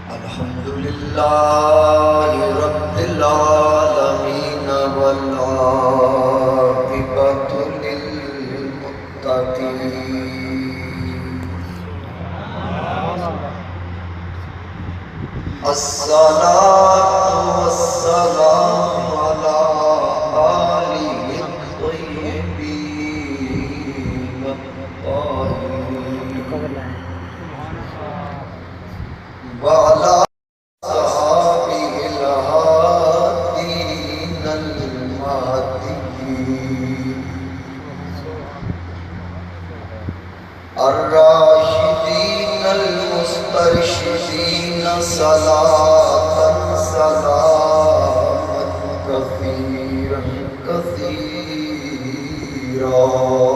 الحمد لله رب العالمين والعاقبة للمتقين. الصلاة والسلام على آله الطيبين الطاهرين وعلى أصحابه الهادين المهديين الراشدين المسترشدين صلاة سلاما كثيرا كثيرا.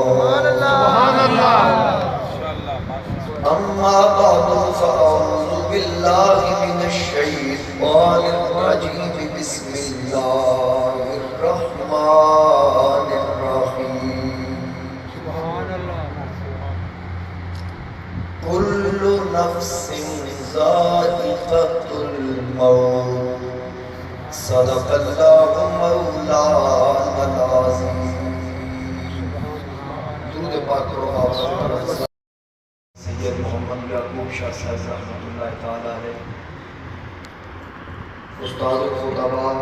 سبحان اللہ. أما بعد فأعوذ بالله من الشيطان الرجيم. بسم الله الرحمن الرحيم. كل نفس ذائقة الموت. صدق الله مولانا العظيم. درود پاک کرو آپ سید محمد یعقوب شاہ صاحب رحمۃ اللہ تعالیٰ علیہ، استاد الخطباء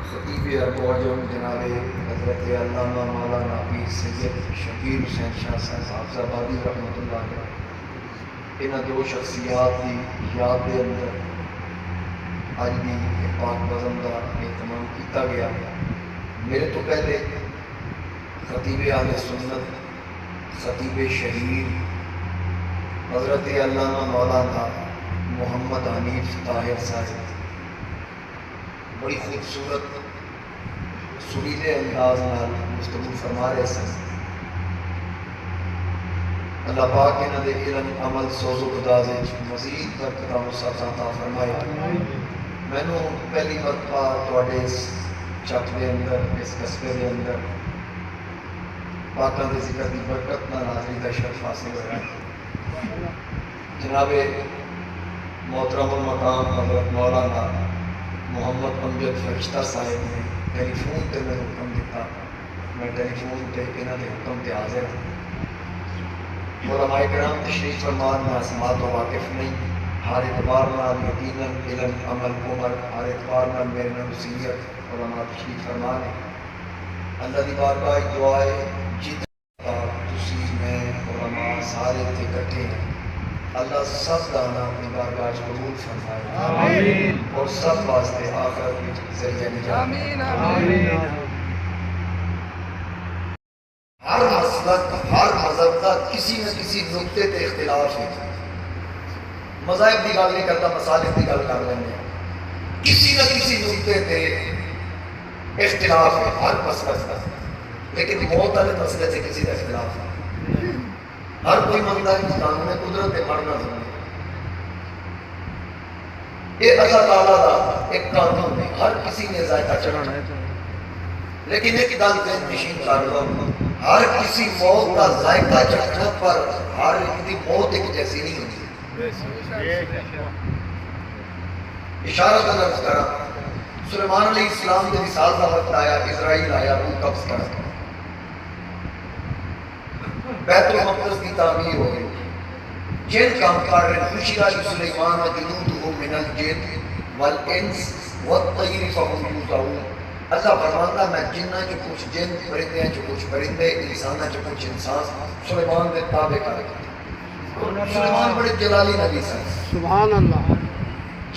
خطیب ارب اعظم جناب حضرت علامہ مولانا پیر سید شبیر حسین شاہ صاحب حافظ آبادی رحمۃ اللہ علیہ، انہاں دو شخصیات کی یاد کے اندر آج بھی پاک بزم کا اہتمام کیا گیا. میرے تو پہلے خطیب اہل سنت خطیب شہید حضرت علامہ مولانا محمد حنیف طاہر صاحب بڑی خوبصورت سریلے انداز نال گفتگو فرما رہے سن. اللہ پاک انہاں دے علم عمل سوز و بداز وچ مزید برکت و عطا فرمائے. مینوں پہلی مرتبہ تواڈے اس چک دے اندر اس قصبے دے اندر پاکاں دے ذکر دی برکت نال حاضری دا شرف حاصل ہوا ہے. جناب محترم المقام حضرت مولانا محمد امجد فرشتہ صاحب نے ٹیلی فون تے میں حکم دیتا، میں ٹیلی فون تے انہاں دے حکم تے حاضر ہوں. علماء کرام تشریف فرمان میں اسماء تو واقف نہیں، ہر اعتبار نال یقیناً علم عمل عمر ہر اعتبار نال میرے نال وصیت علماء تشریف فرمان ہے. اللہ دی بارگاہ دعا ہے جتنا تسی میں علماء سارے تھے کٹھے ہیں، اللہ سب دانا اپنی بارگاہ قبول فرمائے آمین، اور سب واسطے آخرت میں ذریعہ نجات آمین. ہر مسلک ہر مذہب کا کسی نہ کسی نقطے تے اختلاف ہے. مذاہب کی گل نہیں کرتا، مسالک کی گل کر لینے. کسی نہ کسی نقطے تے اختلاف ہے ہر مسلک کا، لیکن موت والے مسئلے سے کسی کا اختلاف ہے. ہر کوئی منتا ہے کہ قانون قدرت ہے مرنا ضروری ہے. یہ اللہ تعالیٰ کا ایک قانون ہے، ہر کسی نے ذائقہ چڑھنا ہے. لیکن ایک گل ذہن نشین کر لو، ہر کسی موت کا ذائقہ چڑھنا پر ہر ایک کی موت ایک جیسی نہیں ہوتی. اشارہ کا لفظ کرا، سلیمان علیہ السلام کے وصال کا وقت آیا، اسرائیل آیا، روح قبض کرا، بیت المقدس کی تعمیر ہو گئی. جن کام کر رہے خوشیرا سلیمان جنودہ من الجن والانس والطیر فهم یوزعون. اللہ فرماتا میں جنہ جو کچھ جن پرندے ہیں، جو کچھ پرندے انسان ہیں، جو کچھ انسان سلیمان کے تابع کر گئے. سلیمان بڑے جلالی نبی سن، سبحان اللہ.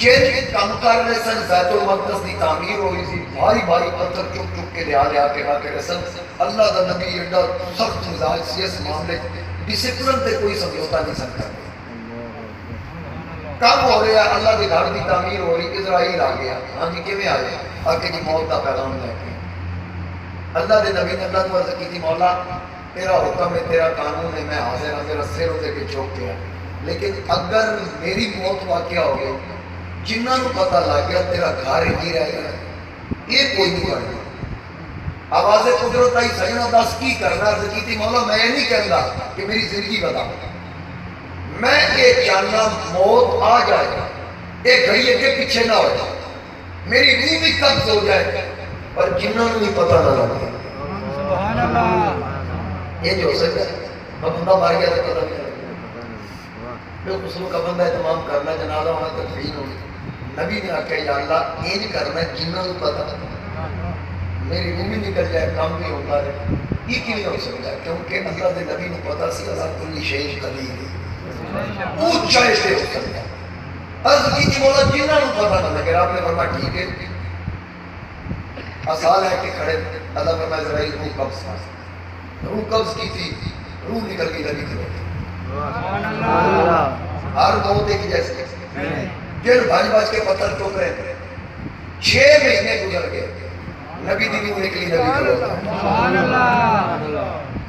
جن کام کر رہے سن بیت المقدس کی تعمیر ہوئی سی، بھاری بھاری پتھر چک چک کے لیا کے رکھ رہے سن. اللہ کا نبی ایڈا سخت مزاج سی اس معاملے ڈسپلن تے کوئی سمجھوتا نہیں سن کرتے. کام ہو رہا ہے، اللہ کے گھر کی تعمیر ہو رہی، اسرائیل آ گیا. ہاں جی کیویں آئے؟ آگے جی موت کا پیغام لے کے. اللہ کے نبی نے اللہ کو عرض کی تھی، مولا تیرا حکم ہے، تیرا قانون ہے، میں حاضر ہوں تیرا سر ہوتے کے چوک گیا. لیکن اگر میری موت واقعہ ہو گئی، جنہوں کو پتہ لگ گیا تیرا گھر ہی رہ گیا، یہ کوئی نہیں کرنا. آواز قدرت آئی سجنا دس کی کرنا؟ عرض کی تھی مولا میں یہ نہیں کہنا کہ میری زندگی بتا، میں یہ جاننا موت آ جائے ایک گھڑی کے پیچھے نہ ہو جائے میری روح بھی قبض ہو جائے پر جنہوں نے بھی پتہ نہ لگے سبحان اللہ یہ جو ہو سکتا ہے بندہ مار گیا تو پتہ نہیں لگا جو غسل کا بندہ اہتمام کرنا جنازہ ہونا تدفین ہونی نبی نے آکھا یا اللہ یہ کرنا جنہوں نے پتہ میری روح بھی نکل جائے کام بھی ہوتا ہے یہ کیوں ہو سکتا ہے کیونکہ اللہ کے نبی نے پتہ سی اللہ کل شیء قدیر اونچا سے ہو سکتا ہے عرض کی تھی مولا جنہوں نے پتہ نہ لگے آپ نے فرمایا ٹھیک ہے آسان ہے کہ کھڑے اللہ فرمایا اسرائیل روح قبض تھا روح قبض کی تھی روح نکل گئی نبی کی ہر موت ایک جیسے جن بھاج بھاج کے پتھر ٹوک رہے تھے 6 مہینے گزر گئے نبی دی روح نکلی نبی کی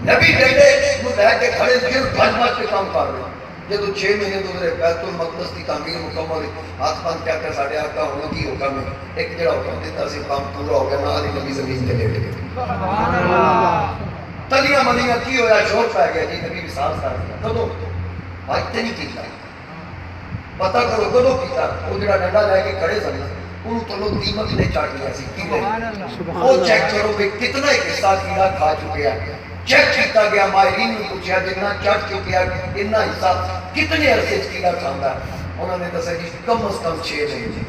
نبی ڈنڈے کو لے کے کھڑے جن بھاج بھاج کے کام کر رہے یہ تو 6 مہینے گزرے بیت المقدس کی تعمیر مکمل آسمان کیا کیا ساڑھے آقا ہونے کی حکم ہے ایک جڑا حکم دیتا سی کام پورا ہو گیا نہ علی نبی زمین تے لیٹ گئے تلیاں ملیاں کی ہویا شور پہ گیا جی نبی وصال کر دیا کدو آج تے نہیں کیتا پتہ کرو کدو کیتا وہ جڑا ڈنڈا لے کے کھڑے سن ان تو لوگ دیمک نے چاٹ لیا سی کی وہ چیک کرو کہ کتنا ایک حصہ کیڑا کھا چکے ہیں چیک کیتا گیا ماہرین نے پوچھا جنہ چٹ چکیا اتنا حصہ کتنے عرصے کیڑا کھاندا ہے انہوں نے دسا جی کم از کم 6 مہینے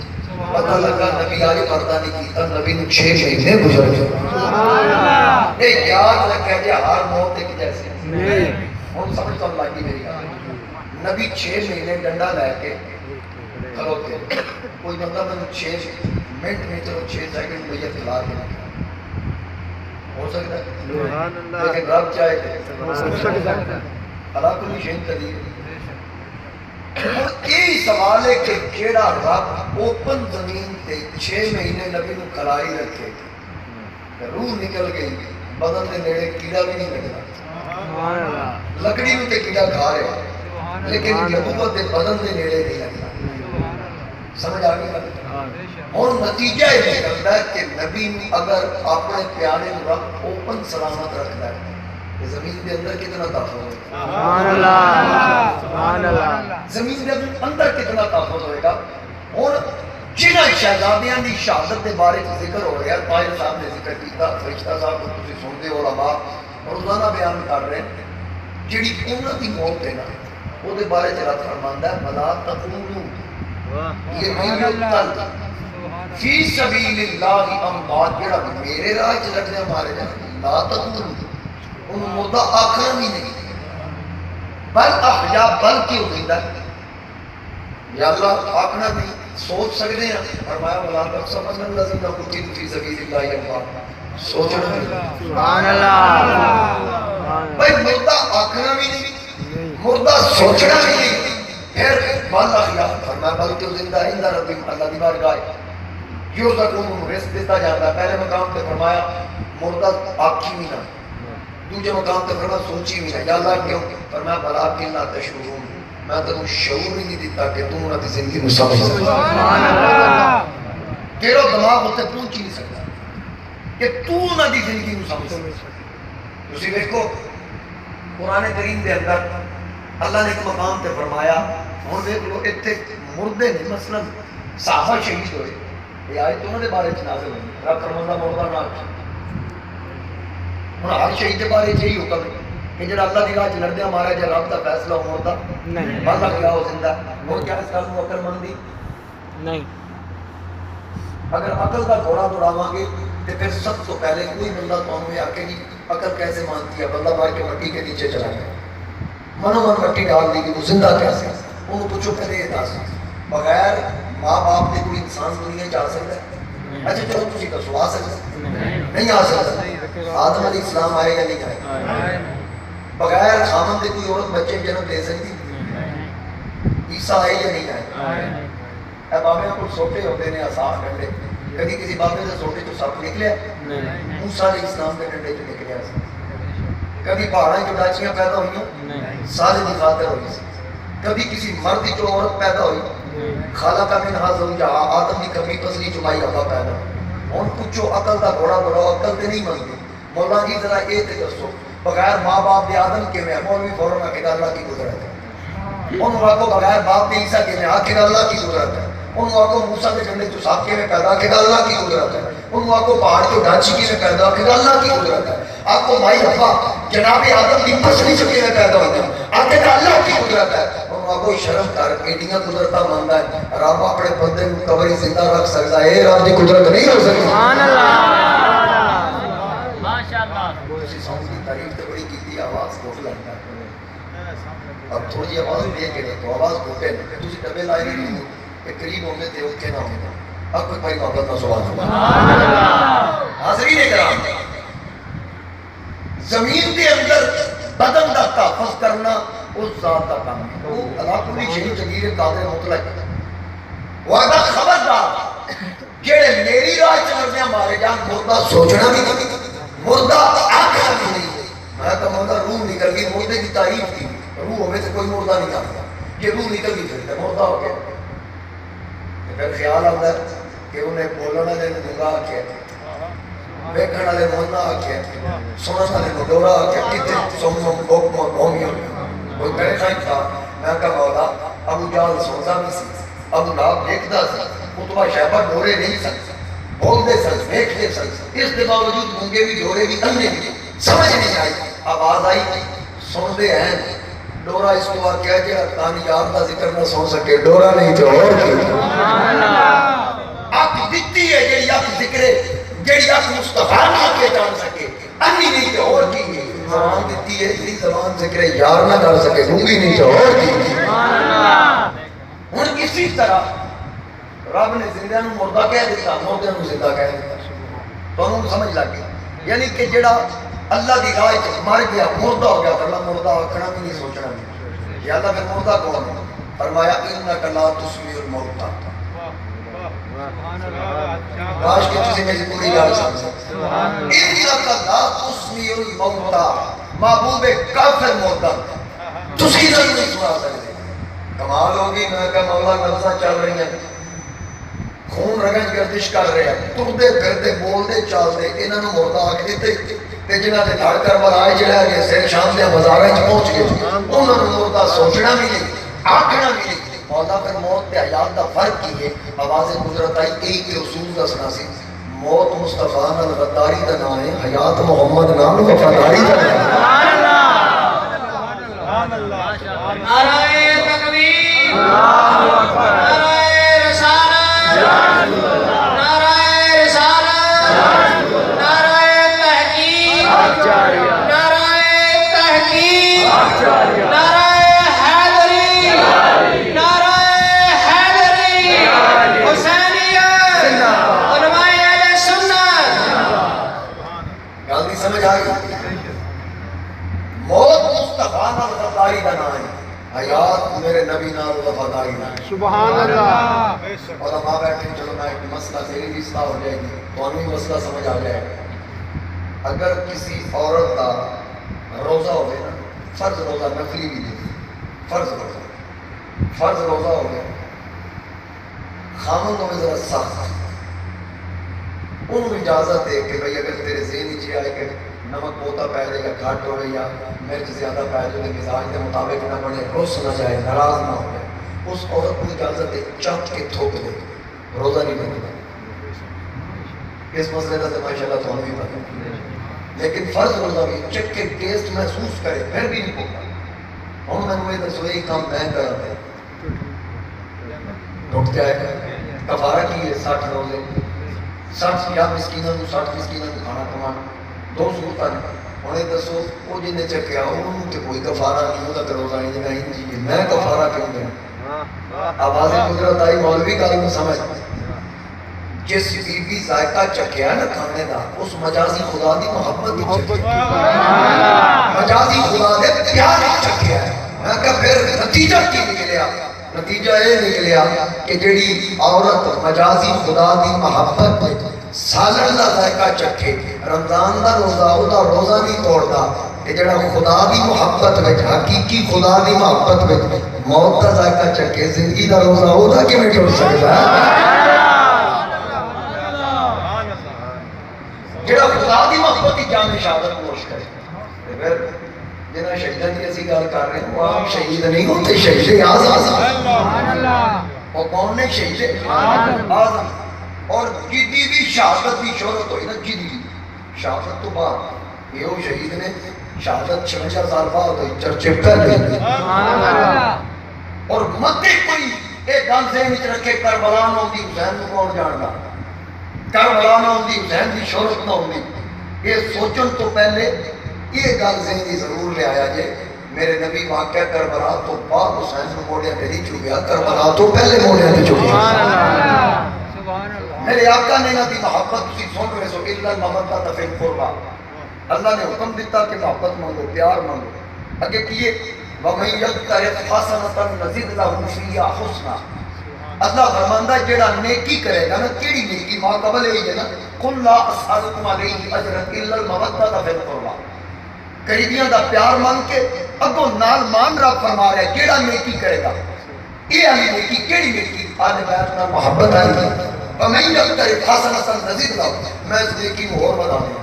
پتہ لگا نبی آج پردہ نہیں کیتا نبی نے 6 مہینے گزر گئے یہ یاد رکھے جی ہر موت ایک جیسے ہم سمجھ تو لگی میری بات نبی 6 مہینے ڈنڈا لے کے کھلوتے کوئی بندہ میں 6 منٹ میں چلو 6 سیکنڈ میں یہ کھلا کے ہو سکتا ہے لیکن رب چاہے تھے اللہ کلی شہن قدیر اور یہ سوال ہے کہ جیڑا رب اوپن زمین تے 6 مہینے نبی نو کھلائی رکھے روح نکل گئی بدن دے نیڑے کیڑا بھی نہیں لگنا لکڑی میں تے کیڑا کھا رہے لیکن نبوت دے بدن دے نیڑے نہیں لگنا سمجھ آگئی گا اور نتیجہ یہ نکلتا ہے کہ نبی اگر اپنے پیارے رب اوپن سلامت رکھتا ہے کہ زمین کے اندر کتنا تحفظ ہوگا سبحان اللہ سبحان اللہ زمین کے اندر کتنا تحفظ ہوئے گا اور جنہ شہزادیاں دی شہادت کے بارے ذکر ہو رہا ہے طاہر صاحب نے ذکر کیتا فرشتہ صاحب کو تسی سنتے ہو علماء روزانہ بیان کر رہے ہیں جڑی انہاں دی موت ہے نا وہ دے بارے چ رب فرماندا ہے بلا تقولوا لمن فی سبیل اللہ اموات جڑا میرے راہ چ لڑنے مارے جانے لا تقولوا ان مردہ آخر بھی نہیں بل احیا بل کیوں زندہ یا اللہ آخنا نہیں سوچ سکتے ہیں فرمایا ولا تحسبن الذین قتلوا فی سبیل اللہ اموات سوچنا نہیں سبحان اللہ بھائی مردہ آخنا بھی نہیں مردہ سوچنا بھی نہیں پھر بل احیا فرمایا بل کیوں زندہ عند ربک اللہ دی بارگاہ یرزقون رزق دیتا جاتا ہے پہلے مقام پہ فرمایا مردہ آخی بھی نہ دوسرے مقام پہ فرمایا سوچی بھی نہ یا اللہ کیوں فرمایا بلا کہ لا تشعرون میں تمہیں شعور ہی نہیں دیتا کہ تم انہوں نے زندگی میں سمجھ سکتا تیرا دماغ ہوتے پہنچ ہی نہیں سکتا کہ تو انہوں نے زندگی میں سمجھ سکتا اسی دیکھو قرآن کریم دے اندر اللہ نے ایک مقام پہ فرمایا اور دیکھ لو اتنے مردے نہیں مثلا صحابہ شہید ہوئے یہ آیت تو انہوں نے بارے نازل ہوئی رب فرماندہ مردہ نہ انہوں ہر شہید کے بارے یہی حکم ہے کہ جب اللہ دی راہ چ لڑدیا مارا جائے رب کا فیصلہ ہوتا بندہ کیا ہو زندہ اور کیا اس کام کو عقل مندی نہیں اگر عقل کا گھوڑا دوڑاواں گے تو پھر سب سے پہلے کوئی بندہ تمہیں آ کے نہیں عقل کیسے مانتی ہے بندہ مار کے مٹی کے نیچے چلا گیا منو من مٹی ڈال دی کہ وہ زندہ کیسے انہوں پوچھو پہلے یہ دس بغیر ماں باپ کے کوئی انسان دنیا جا سکتا ہے اچھا چلو تسی دسو آ سکتا نہیں آ سکتا آدم علیہ السلام آئے یا نہیں آئے بغیر خامن دے کوئی عورت بچے جنم دے سکتی عیسیٰ آئے یا نہیں آئے اے بابے کو سوٹے ہوتے ہیں آسان ڈنڈے کبھی کسی بابے سے سوٹے جو سپ نکلے موسیٰ علیہ السلام کے ڈنڈے جو نکلے کبھی پہاڑیں جو ڈاچیاں پیدا ہوئی سارے دی خاطر ہوئی کبھی کسی مرد جو عورت پیدا ہوئی خالہ کا منہا زوجہ آدم کی کمی پسلی چمائی ہوا پیدا ان پوچھو عقل دا گھوڑا بڑھاؤ عقل تے نہیں مانگی مولا جی ذرا اے تے دسو بغیر ماں باپ دے آدم کے میں مولوی فوراں کہ اللہ کی قدرت ہے انہوں آکو بغیر باپ نے عیسیٰ کے میں آخر اللہ کی قدرت ہے، انہوں آکو موسیٰ کے جنڈے تو صاحب کے میں پیدا کہ اللہ کی قدرت ہے، انہوں آکو پہاڑ کے ڈانچی کے میں پیدا کہ اللہ کی قدرت ہے، آکو مائی ابا جناب آدم کی پسلی چکے میں پیدا ہوتے ہیں آخر اللہ کی قدرت ہے، انہوں آکو شرف کر ایڈیاں قدرتہ مانتا ہے، رب اپنے بندے کو قبری زندہ رکھ سکتا ہے، اے رب کی قدرت نہیں ہو سکتی۔ سبحان اللہ ماشاءاللہ۔ کسی ساؤنڈ کی تعریف تو بڑی کی تھی، آواز کو لگتا ہے اب تھوڑی آواز دے کے دیکھو، آواز گھوٹے نہیں تجھے ڈبے لائے نہیں کہ قریب ہونے تھے اٹھے نہ ہونے اب کوئی بھائی محبت نہ سبحان اللہ۔ حاضرین اکرام، زمین کے اندر بدن کا تحفظ کرنا اس ذات کا کام ہے، وہ اللہ کلی شہید جگیر قادر مطلق وعدہ خبردار جیڑے میری راہ چلنے ہمارے جان مردہ سوچنا بھی نہیں، مردہ آنکھنا بھی نہیں، میں تو مردہ روح نکل گئی، مردے کی تعریف کی روح ہمیں سے کوئی مردہ نہیں آتا، یہ روح نکل گئی پھر مردہ ہو گیا، پھر خیال آتا ہے کہ انہیں بولنا دے نگا کیا بیکھنا لے مونا کیا سننا لے مدورا کیا کتے سمم بوک مومیوں کوئی کہے خائن تھا میں کہا مولا ابو جال سنتا نہیں سی ابو لاب دیکھتا سی اتبا شہبہ ڈورے نہیں سکتا بول دے سکتا دیکھ دے سکتا اس کے باوجود مونگے بھی ڈورے بھی اننے بھی سمجھ نہیں آئی آواز آئی سن دے ہیں ڈورا اس کو کیا جا تانی یاد کا ذکر نہ سن سکے ڈورا نہیں تو اور کی آپ دیتی ہے جیڑی آپ ذکرے جیڑی آپ مصطفیٰ نہ کے جان سکے انی نہیں تو اور کی زبان دیتی ہے جیڑی زبان ذکرے یار نہ کر سکے گونگی نہیں تو اور کی ہن اسی طرح رب نے زندہ نو مردہ کہہ دیتا مردہ نو زندہ کہہ دیتا تو انہوں سمجھ لگی یعنی کہ جیڑا اللہ دی راہ مر گیا مردہ ہو گیا اللہ مردہ آکھنا بھی نہیں سوچنا بھی یا اللہ پھر مردہ کون ہے فرمایا انکا لا تسمیع الموتى کاش کہ تسی میری پوری گل سمجھو انکا لا تسمیع الموتى محبوب کافر مردہ تسی نہیں سنا سکتے کمال ہوگی میں کہ مولا نفسہ چل رہی ہیں خون رگنج گردش کر رہے ہیں تردے پھردے بولدے چالدے انہوں نے مردہ آکھ دیتے تے جنہ دے دھڑ کر بلائے جڑا گئے سیر شام دے مزارہ چ پہنچ گئے انہوں نے مردہ سوچنا بھی نہیں آکھنا بھی نہیں مولا پھر موت تے حیات دا فرق کی ہے آواز قدرت آئی ایک اصول دسنا سی موت مصطفیٰ نال غداری دا نام ہے حیات محمد نام وفاداری دا نام ہے نعرہ تکبیر اللہ اکبر نعرہ رسالت نعرہ رسالت نعرہ تحقیق نعرہ تحقیق نعرہ حیدری نعرہ حیدری حسینیت علماء اہل سنت گل نہیں سمجھ آئی موت مصطفیٰ نال غداری دا نام ہے حیات میرے نبی نال وفاداری نال سبحان اللہ علماء بیٹھے چلو میں ایک مسئلہ تیری بھی اصلاح ہو جائے گی تو انہی مسئلہ سمجھ آ جائے گا اگر کسی عورت کا روزہ ہوئے نا فرض روزہ نفلی بھی دے فرض روزہ ہو گیا خامن میں ذرا سخت انہوں اجازت دے کہ بھئی اگر تیرے ذہن ہی آئے کہ نمک بوتا پہ جائے یا گھاٹ ہو یا مرچ زیادہ پہ جائے مزاج کے مطابق نہ بنے روس نہ جائے ناراض نہ ہو جائے اس عورت کو اجازت دے چاپ کے تھوک دے روزہ نہیں بنے اس مسئلے کا تو ماشاءاللہ تو ہمیں بھی پتہ لیکن فرض روزہ بھی چک کے ٹیسٹ محسوس کرے پھر بھی نہیں پوکا ہم نے مجھے دسو ایک کام بہن کراتے ہیں ڈھوکتے آئے کفارہ کی ہے 60 روزے 60 یا مسکینوں کو 60 مسکینوں کو کھانا کمانا دو صورتہ نہیں انہیں دسو وہ جن نے چکیا انہوں تے کوئی کفارہ نہیں ہوتا کہ روزہ نہیں نہیں جی میں کفارہ کیوں دیں آواز قدرت آئی مولوی کا علم سمجھ جس بی بی ذائقہ چکیا نا کھانے دا اس مجازی خدا دی محبت دی چکیا مجازی خدا دے پیار دی چکیا ہے میں کہا پھر نتیجہ کی نکلیا نتیجہ یہ نکلیا کہ جڑی عورت مجازی خدا دی محبت سالن دا ذائقہ چکے رمضان دا روزہ او دا روزہ نہیں توڑتا کہ جڑا خدا دی محبت وچ حقیقی خدا دی محبت وچ موت دا ذائقہ چکے زندگی دا روزہ او دا کیویں ٹوٹ سکدا ہے جڑا خدا دی محبت کی جان شہادت پوش کرے پھر جنہاں شہیداں کی اسی گل کر رہے ہیں وہ عام شہید نہیں ہوتے، شہید اعظم۔ وہ کون نے؟ شہید اعظم۔ اور جدی بھی شہادت کی شہرت ہوئی نا، جدی شہادت تو بعد یہ شہید نے شہادت 56 سال بعد ہوئی، چرچے پہلے۔ اور مت کوئی ایک گل ذہن وچ رکھے کربلا نہ ہوندی حسین کو کون جاندا، کربلا نہ ہوندی حسین کی شہرت نہ ہوندی، یہ سوچن تو پہلے یہ گل ذہن ضرور لے آیا جے میرے نبی واقعہ کربلا تو بعد حسین کو موڑیاں تے نہیں چکیا، کربلا تو پہلے موڑیاں تے چکیا۔ میرے آقا نے نہ دی محبت تسی سن رہے سو، الا المودۃ فی القربى، اللہ نے حکم دیتا کہ محبت مانگو، پیار مانگو۔ اگے کیے وَمَن يَقْتَرِفْ حَسَنَةً نَزِدْ لَهُ فِيهَا حُسْنًا، اللہ فرماندا جیڑا نیکی کرے گا نا، کیڑی نیکی؟ ماں قبل ہے نا، قُلْ لَا أَسْأَلُكُمْ عَلَيْهِ أَجْرًا إِلَّا الْمَوَدَّةَ فِي الْقُرْبَى، قریبیاں دا پیار مانگ کے اگوں نال مان رب فرما رہا ہے جیڑا نیکی کرے گا، یہ علی نیکی کیڑی نیکی؟ آل بیت نال محبت آئی ہے۔ وَمَن يَقْتَرِفْ حَسَنَةً نَزِدْ لَهُ، میں اس نیکی کو اور بڑھا دوں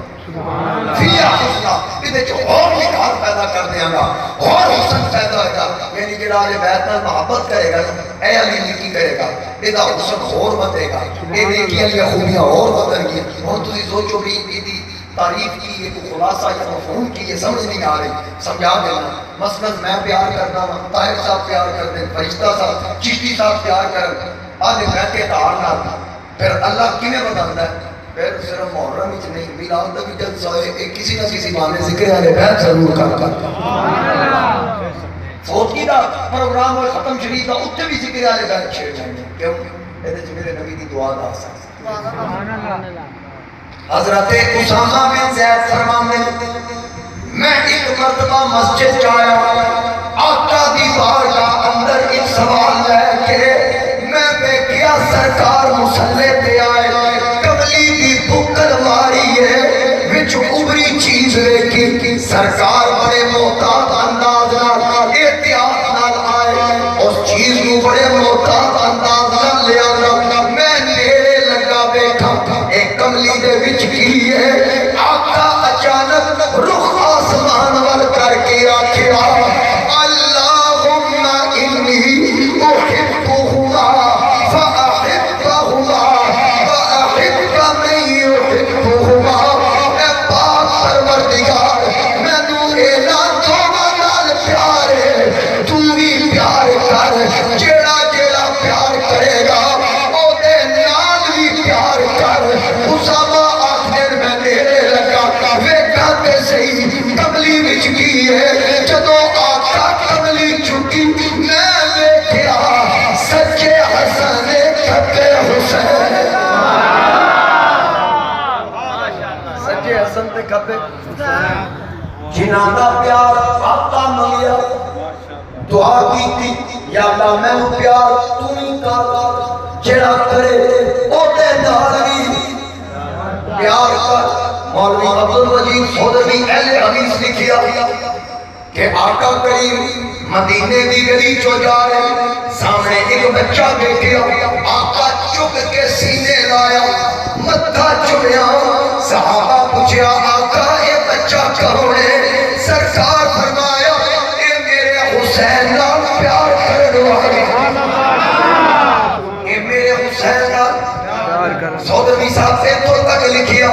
فِيهَا حُسْنًا، یہ جو اور نکھار پیدا کر دیاں گا، اور حسن پیدا ہوئے گا، یعنی جڑا آل بیت نال محبت کرے گا، اے علی نیکی کرے گا، یہ دا حسن اور بڑھے گا، یہ نیکی علی خوبیاں اور بڑھیں گی۔ ہن تسی سوچو بھی یہ تعریف کی یہ خلاصہ یا مفہوم کی یہ سمجھ نہیں آ رہی، سمجھا دینا۔ مثلا میں پیار کرتا ہوں، طاہر صاحب پیار کرتے ہیں، فرشتہ صاحب، چشتی صاحب پیار کرتے ہیں، آدھے بیٹھے اتحار نہ، پھر اللہ کیویں بتاتا ہے؟ پھر صرف محرم وچ نہیں، میلاد دا بھی جلسہ ہوئے کسی نہ کسی بہانے ذکر اہل بیت ضرور کر فوتگی دا پروگرام ہوئے ختم شریف دا اتنے بھی ذکر اہل بیت چھیڑ جائیں، کیوں؟ یہ میرے نبی کی دعا دا اثر۔ حضرت اسامہ بن زید فرماتے میں ایک مرتبہ مسجد جایا، آقا دی بارگاہ اندر ایک سوال لے کے میں دیکھیا سرکار مصلی پہ آئے، کملی دی بکل ماری ہے وچ ابری چیز دیکھی، سرکار بڑے محتاط انداز نال احتیاط نال آئے، اس چیز کو بڑے محتاط انداز نال لے آنا، میں نیڑے لگا بیٹھا، ایک کملی دے وچ کی ہے، آقا اچانک رخ آسمان وال کر کے آکھیا اللہم انی احبہما فاحبہما واحب من یحبہما، اے پاک پروردگار مینوں انہاں دونوں نال پیار ہے، تو بھی پیار کر، جیڑا جیڑا پیار کرے گا او دے نال بھی پیار کر۔ اسامہ آخر میں نیڑے لگا ویکھا تے صحیح کملی وچ کی ہے، جدوں آقا کملی چکی میں ویکھیا سچے حسن کھبے حسین، سچے حسن تے کھبے جنہاں دا پیار آقا منگیا، دعا کی یا اللہ میں پیار تو نہیں کر، جڑا کرے او دے نال بھی پیار کر۔ مولوی عبدالمجید سودھوی اہل حدیث لکھیا کہ آقا کریم مدینے دی گلی چو جا رہے، سامنے ایک بچہ دیکھیا، آقا چک کے سینے لایا، متھا چڑیا، صحابہ پوچھیا آقا اے بچہ کون ہے؟ سرکار فرمایا اے میرے حسین نال پیار کرنے والے، اے میرے حسین نال۔ سودھوی صاحب سے تو تک لکھیا،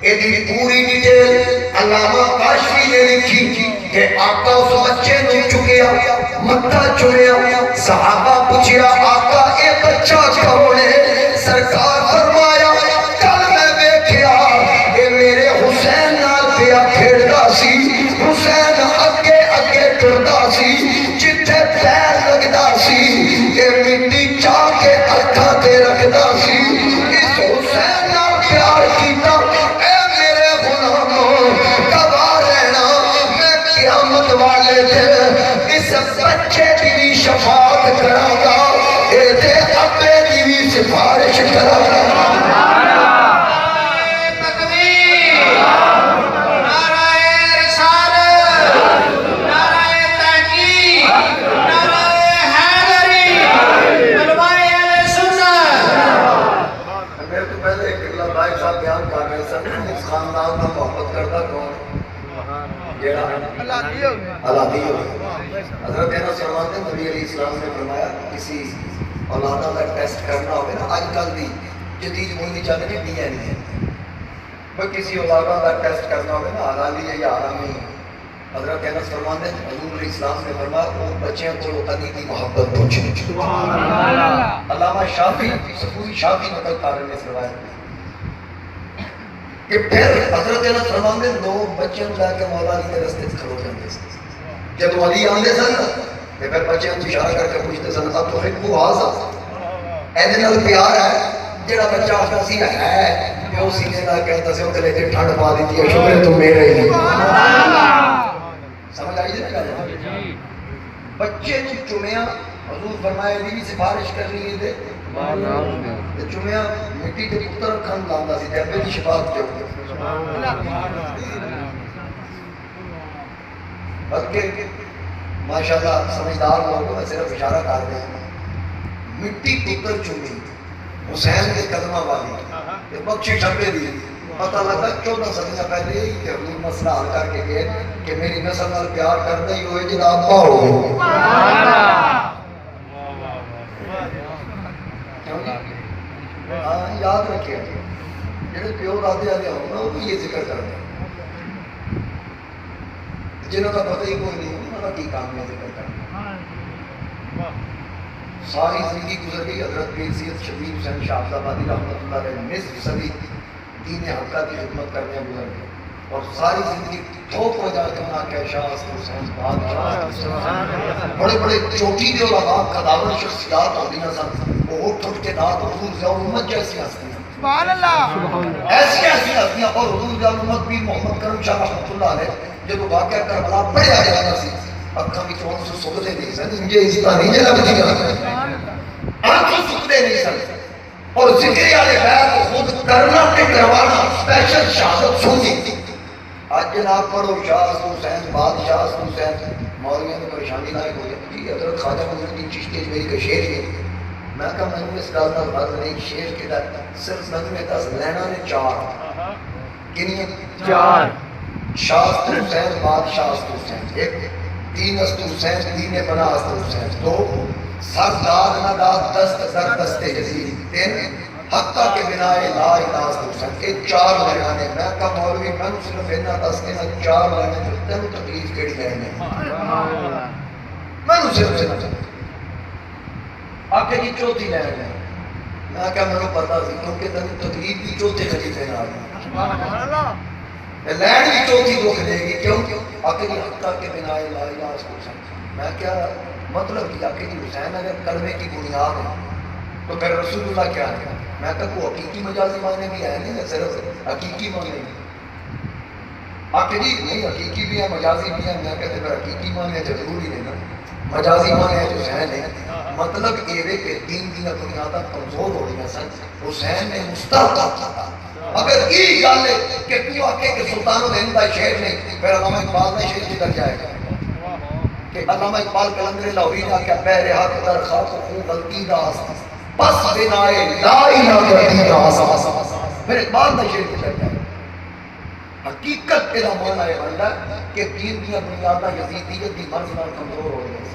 ایدی پوری ڈیٹیل علامہ کاشفی نے لکھی کہ آقا اس بچے نے چکیا، متھا چڑیا، صحابہ پوچھیا آقا اے بچہ کون ہے؟ سرکار فرمایا کل میں ویکھیا اے میرے حسین نال پیا کھیڑدا سی، حسین اگے اگے ٹردا سی، جتھے پیر لگدا سی اے مٹی چاہ کے اکھاں تے رکھدا سی، اس حسین نال پیار کیتا۔ قیامت والے دن اس بچے کی بھی شفاعت کرا گا، اے دے ابے کی بھی سفارش کرا گا۔ نعرہ تکبیر، نعرہ رسالت، نعرہ تحقیق، نعرہ حیدری، علماء اہل سنت۔ میرے تو پہلے ایک اللہ بھائی صاحب بیان کر رہے سن، اس خاندان میں محبت کرتا کون؟ جیڑا اولاداں دا ٹیسٹ کرنا ہوگا نا اج کل دی جدید موئی چل رہی ڈی این اے کوئی کسی اولاداں دا ٹیسٹ کرنا ہوگا نا حلالی ہے یا حرامی. حضرت انس فرماتے ہیں حضور علیہ السلام نے فرمایا وہ بچیاں کو علی کی محبت پہنچنی چاہیے. علامہ شافعی صفوی شافعی نقل کار نے فرمایا کہ پھر حضرت انس فرماتے ہیں لوگ بچیاں لے کے مولا علی کے رستے کھلو جاتے سن. جب علی آندے سن تے پھر بچیاں کو اشارہ کر کے پوچھتے سن اب تو حب ہاذا ایدے نال پیار ہے جڑا بچہ آتا سی ہے پیو سینے نال کہتا سی او گلے تے ٹھنڈ پا دیتی ہے شکر ہے تو میرے ہی. سمجھ آئی نا گل؟ بچے نو چومیا حضور فرمایا دی بھی سفارش کرنی ہے تے چومیا مٹی تے پتر رکھن لاندا سی تے ابے دی شفاعت کیوں بلکہ ماشاءاللہ سمجھدار لوگ میں صرف اشارہ کر دیں مٹی پتر چومی حسین کے قدمہ والی بخشش چھپے دی پتہ لگا 14 صدیاں پہلے ہی کہ حضور مسئلہ حل کر کے گئے کہ میری نسل نال پیار کرتا ہی ہوئے جدا ابا ہو یاد رکھے جڑے پیو دادے والے ہوں نا وہ بھی یہ ذکر کرتے ہیں جنہوں کا پتہ ہی کوئی نہیں انہوں کا کی کام ہے ذکر کرنا. ساری زندگی گزر گئی حضرت پیر سید شبیر حسین شاہ آبادی رحمۃ اللہ علیہ نصف صدی دین حقہ کی خدمت کرنے گزر گئے اور ساری زندگی تھوک ہو جا کے انہاں کہ شاہ حسین بہت بڑے بڑے چوٹی دے علماء قداور شخصیات ہوتی ہیں سن وہ اٹھ کے نات حضور ضیاء الامت جیسی ہستیاں سبحان اللہ ایسی ایسی ہستیاں اور حضور ضیاء الامت پیر محمد کرم شاہ رحمۃ اللہ علیہ جب واقعہ کربلا بڑے آ جاتا سی اکھاں وچ ہن سو سکدے نہیں سن انجے اس طرح نہیں لگدی آنکھوں سکدے نہیں سن اور ذکر والے بیت خود کرنا تے کروانا اسپیشل شہادت سنی. آج جناب پڑھو شاہ حسین بادشاہ حسین مولویوں نے پریشانی نہ ہو جاتی حضرت خواجہ معین الدین چشتی میری کا شعر ہے میں کہا میں نے اس گل نال غرض نہیں شعر کے صرف میں نے 10 لینا نے 4 کنی 4 شاہ حسین بادشاہ حسین ایک دین است حسین دین بنا است حسین 2 سردار نداد دست در دست جزید 3 حقہ کے بنا لا الہ است حسین یہ 4 لینے میں کہا مولوی میں نے صرف اینا 10 کے 4 لینے جو تینوں تکلیف کیڑی لینے میں نے صرف اینا آکے جی چوتھی لینے میں کہا میں نے پتا سی کیونکہ تینوں تکلیف بھی چوتھے خلیفے نہ آئی لینڈ بھی چوتھی دکھ دے گی کیوں آکے جی حقہ کے بنا لا الہ است حسین میں کیا مطلب کیا کہ حسین اگر کلمے کی بنیاد ہے تو پھر رسول اللہ کیا ہے میں کہا کوئی حقیقی مجازی معنی بھی ہے نہیں صرف حقیقی معنی نہیں آکے جی نہیں حقیقی بھی ہے مجازی بھی ہے میں کہتے پھر حقیقی معنی ہے ضروری نہیں نا مجازی معنی ہے جو حسین ہے مطلب یہ ہے کہ دین کی بنیادیں کمزور ہو رہی ہیں سن حسین نے مستحق اگر یہ گل ہے کہ کیوں آکے کہ سلطان الہند کا شعر نہیں پھر علامہ اقبال کا شعر کدھر جائے گا کہ علامہ اقبال کلندر لاہوری نے کیا پہرے ہاتھ در خاک خون غلطی داس بس بنائے لا الہ الا اللہ پھر اقبال کا شعر کدھر جائے حقیقت کا معنی ہے بندہ کہ دین کی بنیادیں یزیدیت کی مرض نال کمزور ہو رہی ہیں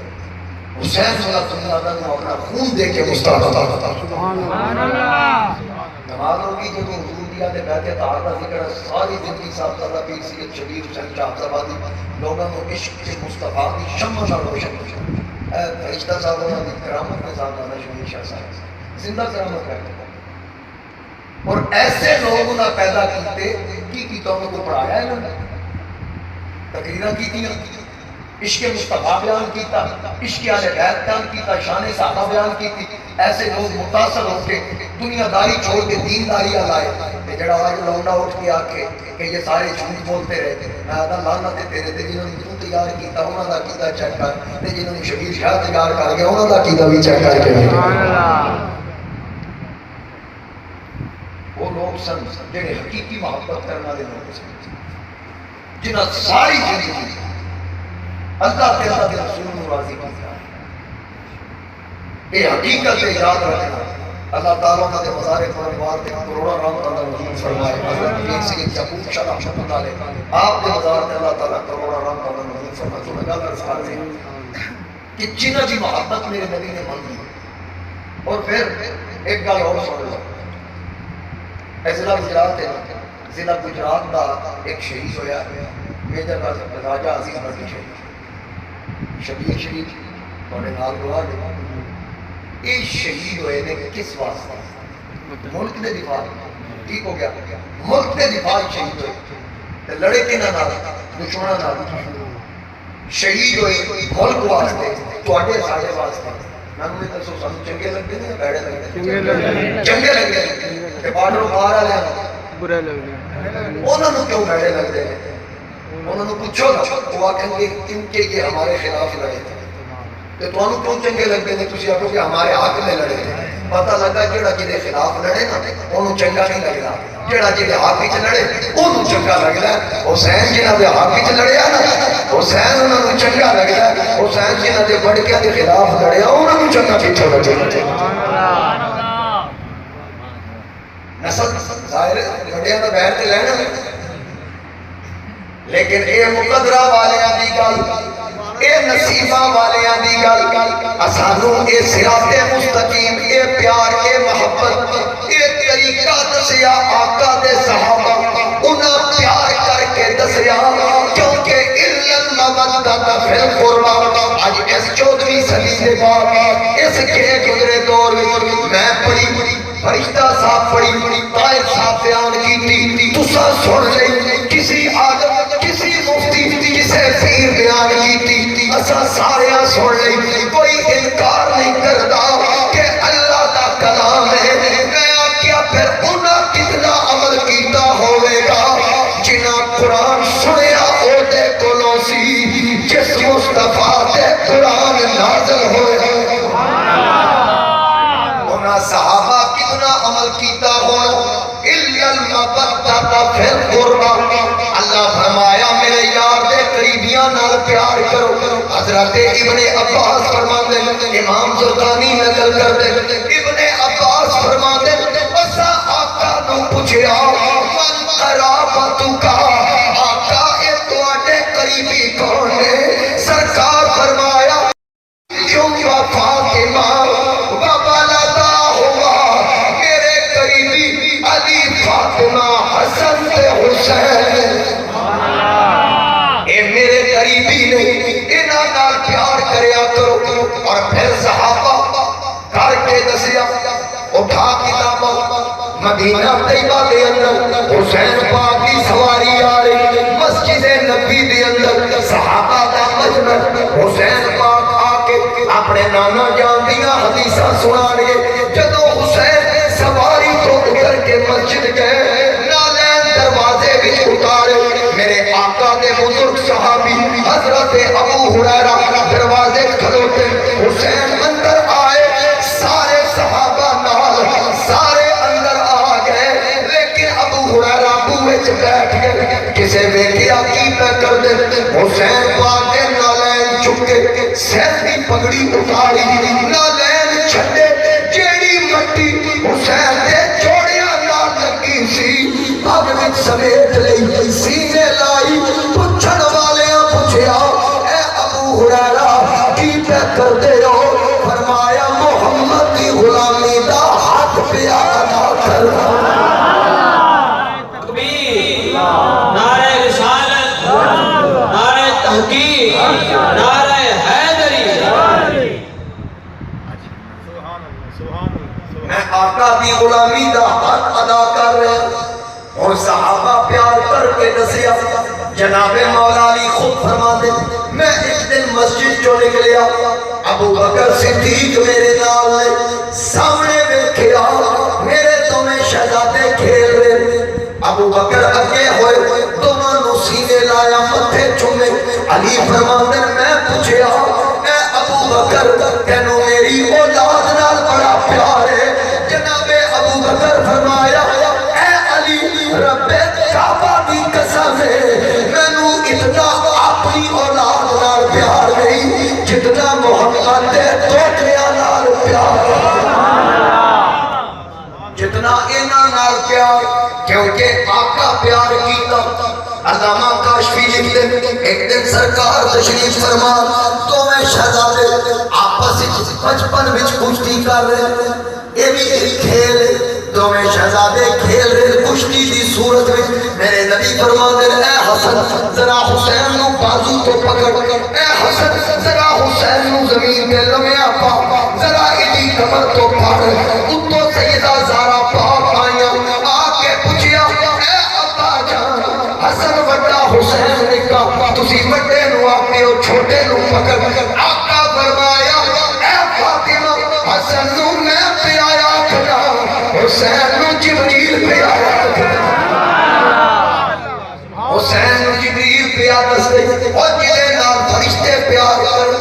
حسین صلی اللہ علیہ وسلم نے اپنا خون دے کے مستحق سبحان اللہ کمال ہوگی جو حضور دیا دے بیت طہار کا ذکر ہے ساری زندگی صاحب صلی اللہ پیر سید شبیر حسین شاہ آبادی لوگوں کو عشق کے مصطفیٰ کی شمع نال روشن کیا اے فرشتہ صاحب انہوں نے کرامت کے ساتھ دادا شمیر شاہ صاحب زندہ کرامت کرتے اور ایسے لوگ انہوں نے پیدا کیتے کی تو انہوں کو پڑھایا ہے انہوں نے تقریرہ کی تھی عشق مصطفیٰ بیان کیتا عشق اہل بیت بیان کیتا شان صحابہ بیان کیتی ایسے لوگ متاثر ہو کے دنیا داری چھوڑ کے دین داری آئے کہ جڑا آج لونڈا اٹھ کے آکے کہ یہ سارے جھوٹ بولتے رہتے میں آدھا لعنت تیرے تے جنہوں نے کیوں تیار کیتا انہوں نے کیتا چیک کر تے جنہوں نے شبیر شاہ تیار کر گیا انہوں نے کیتا بھی چیک کر کے وہ لوگ سن جڑے حقیقی محبت کرنے والے لوگ سن جنہاں ساری زندگی اللہ تعالیٰ کے رسول کو راضی کیا یہ حقیقت یاد رکھنا اللہ تعالیٰ نے مزار فرموار کے کروڑا رام اللہ نزول فرمائے حضرت پیر سید یعقوب شاہ رحمۃ اللہ علیہ آپ کے مزار سے اللہ تعالیٰ کروڑا رام اللہ نزول فرمائے تو میں گل عرض کر رہی ہوں کہ جنہ کی محبت میرے نبی نے مانگی اور پھر ایک گل اور سن لو، ضلع گجرات ہے، ضلع گجرات کا ایک شہید ہویا میجر راجہ عزیز بھٹی شہید، شبیر شریف تھوڑے نال گواہ نے، یہ شہید ہوئے نے کس واسطے؟ ملک دے دفاع، ٹھیک ہو گیا، ملک دے دفاع شہید ہوئے، لڑے کنا نال؟ دشمناں نال شہید ہوئے ملک واسطے، تواڈے ساڈے واسطے۔ نانو نے دسو سانو چنگے لگدے نے بیڑے لگدے؟ چنگے لگدے تے بارڈر مار والے برے لگدے، انہاں نوں کیوں بیڑے لگدے نے؟ انہاں نوں پوچھو نا، وہ کہیں گے ان کے یہ ہمارے خلاف لڑے تھے، تے تانوں کیوں چنگے لگدے نے؟ تسی آکھو کہ ہمارے حق میں لڑے تھے۔ پتہ لگا جڑا جہدے خلاف لڑے نا انہوں چنگا نہیں لگدا، جڑا جہدے حق وچ لڑے انہوں چنگا لگدا۔ حسین جنہاں دے حق وچ لڑیا نا، حسین انہاں نوں چنگا لگدا، حسین جنہاں دے بڑکیاں دے خلاف لڑیا انہاں نوں چنگا کیوں لگدا؟ نسل ظاہر بڑیاں دا بہر تے لینا، لیکن اے مقدرہ والیاں دی گل، اے نصیبہ والیاں دی گل، اسانوں اے صراط مستقیم، اے پیار، اے محبت، اے طریقہ دسیا آقا دے صحابہ، انہاں پیار کر کے دسیا، کیونکہ الا المودۃ فی القربى۔ آج اس 14ویں صدی دے بعد اس کے گزرے دور میں پڑھی فرشتہ صاحب پڑھی، طاہر صاحب بیان کی، تسا سن لئی، کسی عالم، کسی مفتی، کسی پیر بیان کی، اسا سارے سن لئی، کوئی انکار نہیں کرتا کہ اللہ دا کلام ہے۔ میں کیا پھر انہاں کتنا عمل کیتا ہوئے گا جنہاں قرآن سنیا او دے کولوں سی، جس مصطفیٰ دے قرآن نازل ہوئے، انہاں صحابہ کتنا عمل کیتا ہونا۔ اِلَّا الْمَبَدَّةَ فِي الْقُرْبَى، اللہ فرمایا میرے یار دے قریبیاں نال پیار کرو۔ حضرت ابن عباس فرماتے ہیں، امام زرقانی نقل کرتے ہیں، ابن عباس فرماتے ہیں، اسا آقا نو پوچھیا من قرابتک، آقا اے تواڈے قریبی کون ہے؟ سرکار فرمایا کیوں فاطمہ فاطمہ حسن تے حسین، اے میرے قریبی نہیں، انہاں نال پیار کریا کرو۔ اور پھر صحابہ کر کے دسیا، اٹھا کتاباں، مدینہ طیبہ دے اندر حسین پاک کی سواری آ رہی، مسجد نبی دے اندر صحابہ دا مجمع، حسین پاک آ کے اپنے نانا جان دیاں حدیثاں سنا رہے۔ جدو حسین سواری تو اتر کے مسجد گئے، نالین دروازے بھی اتارے، میرے آقا دے بزرگ صحابی حضرت ابو ہریرہ دروازے کھلوتے، حسین اندر آئے، سارے صحابہ نال، سارے اندر آ گئے، لیکن ابو ہریرہ بوئے چ بیٹھ گئے، کسے بیٹھیا کی پہ کر دے، حسین پاک دے نالین چکے، سیدھی پگڑی اتاری، نالین چھڑے، جیڑی مٹی حسین دے جوڑیاں نال لگی سی، پگ وچ سمیٹ لئی، سینے لائی، پوچھن والیاں پوچھیا اے ابو ہریرہ کی پہ کر دے ہو؟ فرمایا محمد دی غلامی دا حق پہ ادا کر۔ تکبیر، نعرہ رسالت، نعرہ تحقیق، نعرہ حیدری۔ میں آقا دی غلامی دا حق ادا کر رہے ہیں، اور صحابہ پیار کر کے دسیا۔ جناب مولا علی خود فرماتے، میں ایک دن مسجد جو نکلیا، ابو بکر صدیق میرے نال نے، سامنے بیٹھیا، میرے دونوں شہزادے کھیل رہے، ابو بکر اگے ہوئے، دونوں سینے لایا، متھے چومے، علی فرماتے میں پوچھیا اے ابو بکر تینوں میری اولاد نال بڑا پیار ہے؟ جناب ابو بکر فرمایا اے علی رب کعبہ دی قسم ہے، مینوں اتنا اپنی اولاد نال پیار نہیں جتنا محمد دے دوتریاں نال پیار، جتنا انہاں نال پیار، کیونکہ آقا پیار کیتا۔ علامہ کاشفی لکھتے ایک دن سرکار تشریف فرما، تو میں شہزادے آپس بچپن وچ کشتی کر رہے یہ بھی ایک کھیل دونوں شہزادے کھیل رہے کشتی دی صورت میں میرے نبی فرماتے ہیں اے حسن ذرا حسین نو بازو تو پکڑ اے حسن ذرا حسین نو زمین پہ لمیا پا ذرا ایدی کمر تو پھاڑ اتو سیدہ زارا پاک آئیاں آ کے پوچھیا اے ابا جان حسن وڈا حسین نے کہا تسی وڈے نو آپے ہو چھوٹے نو پکڑ آقا فرمایا اے فاطمہ حسن نو میں پیایا کھڑا حسین نو جبریل پیایا کھڑا حسین نو جبریل پیایا دستے اور جلے نال فرشتے پیار کر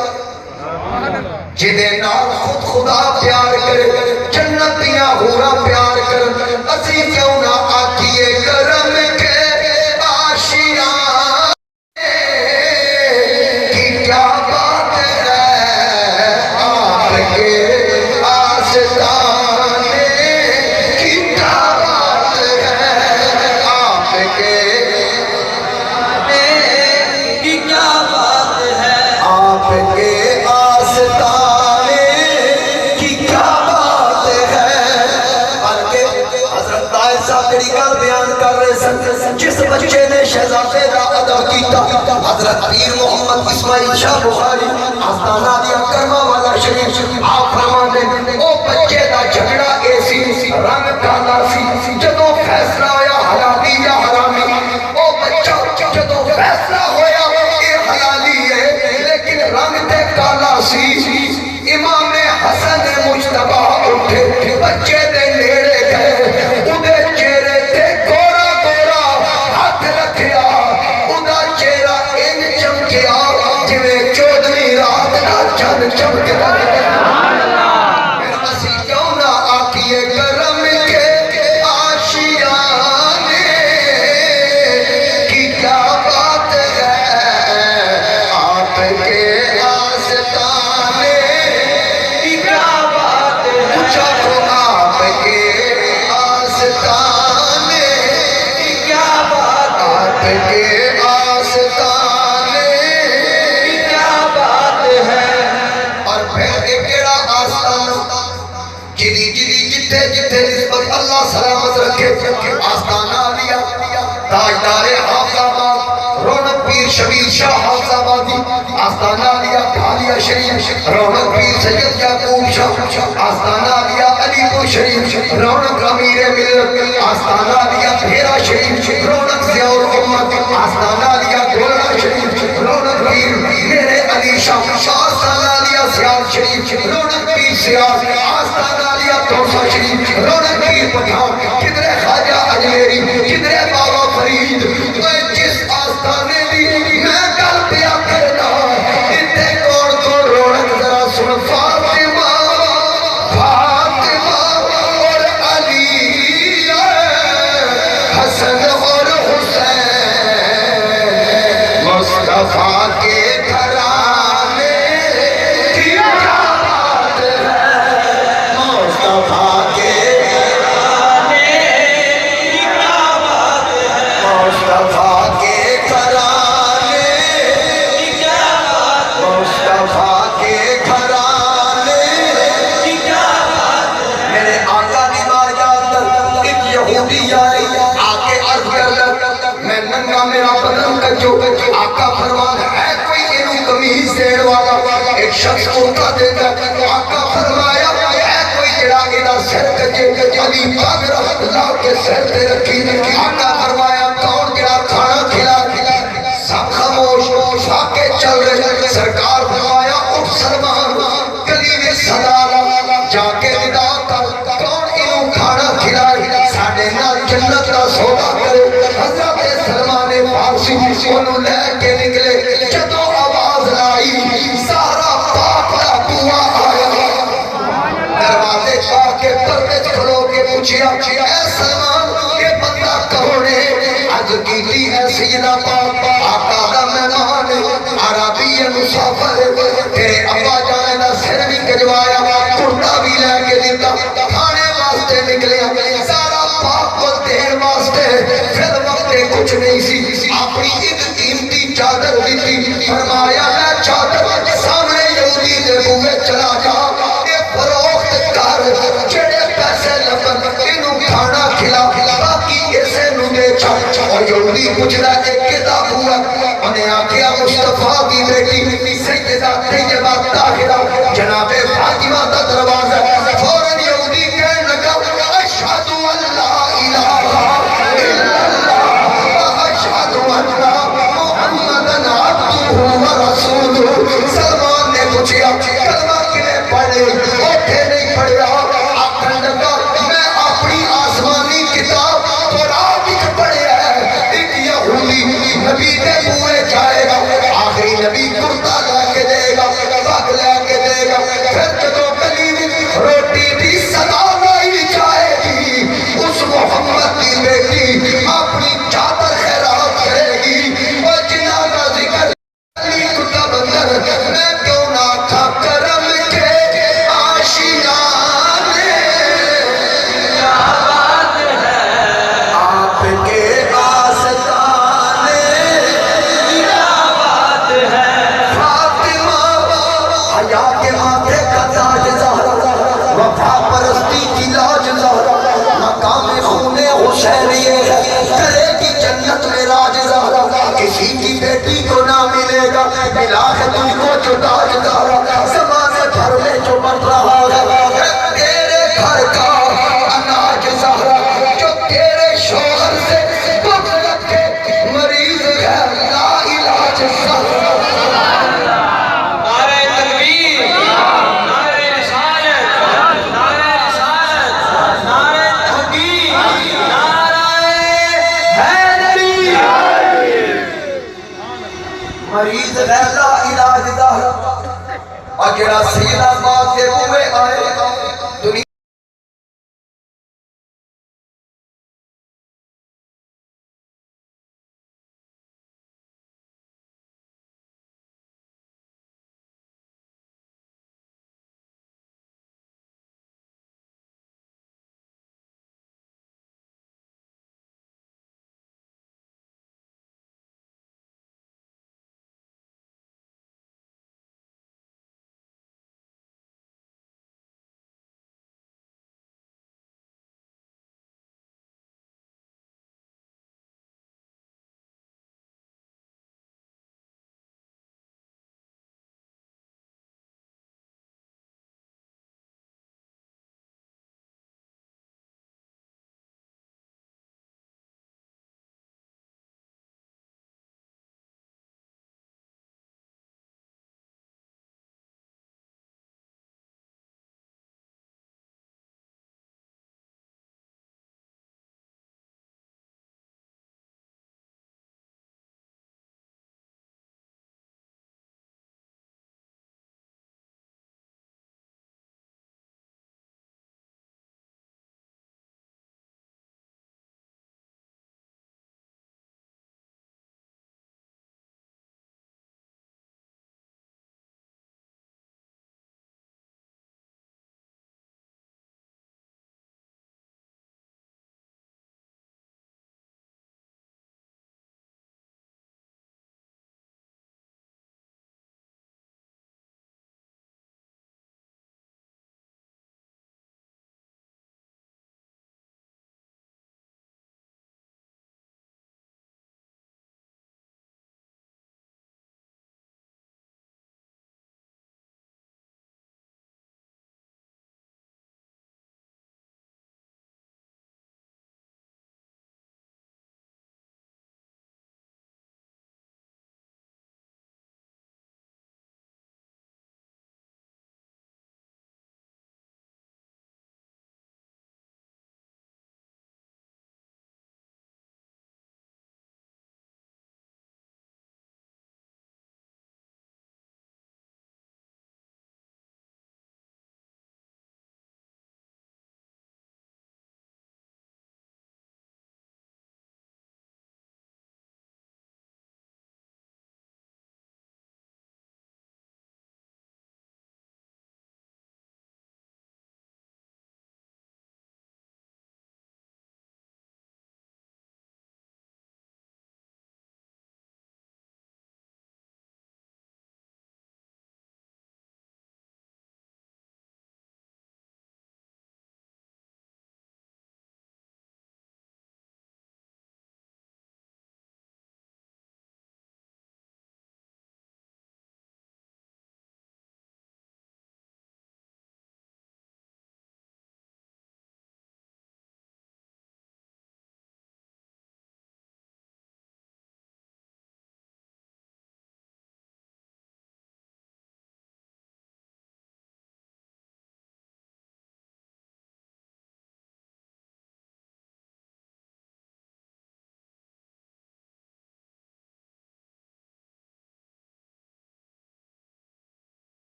جدے نال خود خدا پیار کرے جنتیاں ہورا پیار کر اسی کیوں نہ آکیے کرم کے آشیاں کی کیا بات ہے آپ کے آستانے کی کیا بات ہے آپ کے کی کیا بات ہے آپ کے آستانے کی کیا بات ہے بلکہ حضرت طاہر صاحب کڑی گل بیان کر رہے سن جس بچے نے شہزادے دا ادا کیتا حضرت پیر محمد اسماعیل شاہ بخاری آستانہ دیا کرما والا شریف آپ فرمانے او بچے دا جھگڑا ایسی رنگ کالا سی جدو فیصلہ آیا حلالی یا حرامی او بچہ جدو فیصلہ ہویا اے حلالی ہے لیکن رنگ تے کالا سی امام حسن مجتبہ اٹھے بچے دے نیڑے گئے اُدے چہرے تے گورا گورا ہاتھ رکھیا اُدا چہرہ ان چمکیا جویں چودھویں رات دا چند چمکیا اسی کیوں نہ آکیے کرم کے آشیانے کی کیا بات ہے آپ کے آستانے کی کیا بات ہے پوچھا تو آپ کے آستانے کی کیا بات ہے آپ کے آستانے کی کیا بات ہے اور پھر ایک کیڑا آستان جدی جدی جتے جتے نسبت اللہ سلامت رکھے آستانہ لیا تاجدار حافظ آباد رونق پیر شبیر شاہ حافظ آبادی آستانہ لیا بھالیا شریف رونق پیر سید یعقوب شاہ آستانہ لیا علی پور شریف رونق امیر ملت آستانہ لیا بھیرا شریف رونق ضیاء الامت آستانہ لیا گولڑا شریف رونق پیر میرے علی شاہ آستانہ لیا سیاد شریف رونق پیر سیاد آستانہ لیا توسا شریف رونق پیر پٹھان کدھر خواجہ اجمیری کدھر بابا فرید جس آستانے دی میں گل پیا کرنا اتنے کون کون رونق ذرا سن فاطمہ فاطمہ اور علی حسن اور حسین مصطفیٰ کے گھرانے کی کیا بات ہے مصطفیٰ کے کی کیا بات ہے مصطفیٰ کے گھرانے کی کیا بات ہے مصطفیٰ کے گھرانے کی کیا بات ہے میرے آقا دی بارگاہ اندر ایک یہودی آئی آکے عرض کرتا میں ننگا میرا بدن کچو آقا فرمان ہے کوئی انہوں کمیز دین والا ایک شخص کرتا دیتا آقا فرمایا ہے کوئی جڑا ایدہ سر کچے علی پاک رحمت اللہ کے سر تے رکھی آقا فرمایا کون جڑا کھانا کھلا سب خاموش فاقے چل رہے سرکار فرمایا اٹھ سلمان گلی میں صدا جا کے ندا کر کون انہوں کھانا کھلائے ساڑھے نال جنت کا سودا کرے حضرت سلمان فارسی انہوں لے کے نکلے جدو آواز لائی سارا پاک کا بوا آیا دروازے پا کے پردے کھڑو کے پوچھیا اے سلمان یہ بندہ کون ہے عرض کیتی ہے سیدہ پاک آقا دا مہمان عربی مسافر تیرے ابا جانے دا سر بھی کجوایا کرتا بھی لے کے دیتا کھانے واسطے نکلے سارا پاک کو دیر واسطے پھر وقت کچھ نہیں سی اپنی ایک قیمتی چادر دیتی فرمایا میں چادر سامنے یہودی دے بوئے چلا جا پوچھنا ایک کتاب ہوا انہیں آکھیا مصطفیٰ کی بیٹی سیدہ طیبہ طاہرہ جناب فاطمہ کا دروازہ فوراً یہودی کہنے لگا اشہد ان لا الہ الا اللہ واشہد ان محمدن عبدہ ورسولہ سلمان نے پوچھا کلمہ کنے پڑھے اوٹھے نہیں پڑھیا آکھن لگا میں اپنی آسمانی کتاب قرآن وچ پڑھیا ہے ایک یہودی نبی دے بوئے جائے گا آخری نبی کرتا لا کے دے گا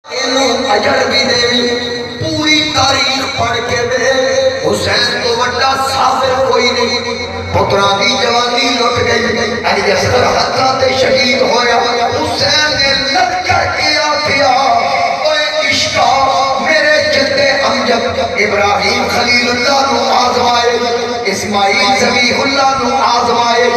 اجڑ بھی دے پوری تاریخ پڑھ کے دے حسین تو بڑا صابر کوئی نہیں پترا دی جوانی لٹ گئی علی اصغر ہتھاں تے شہید ہویا حسین نے لٹ کر کے آکھیا اوے عشقا میرے جد امجد ابراہیم خلیل اللہ نو آزمائے اسماعیل ذبیح اللہ نو آزمائے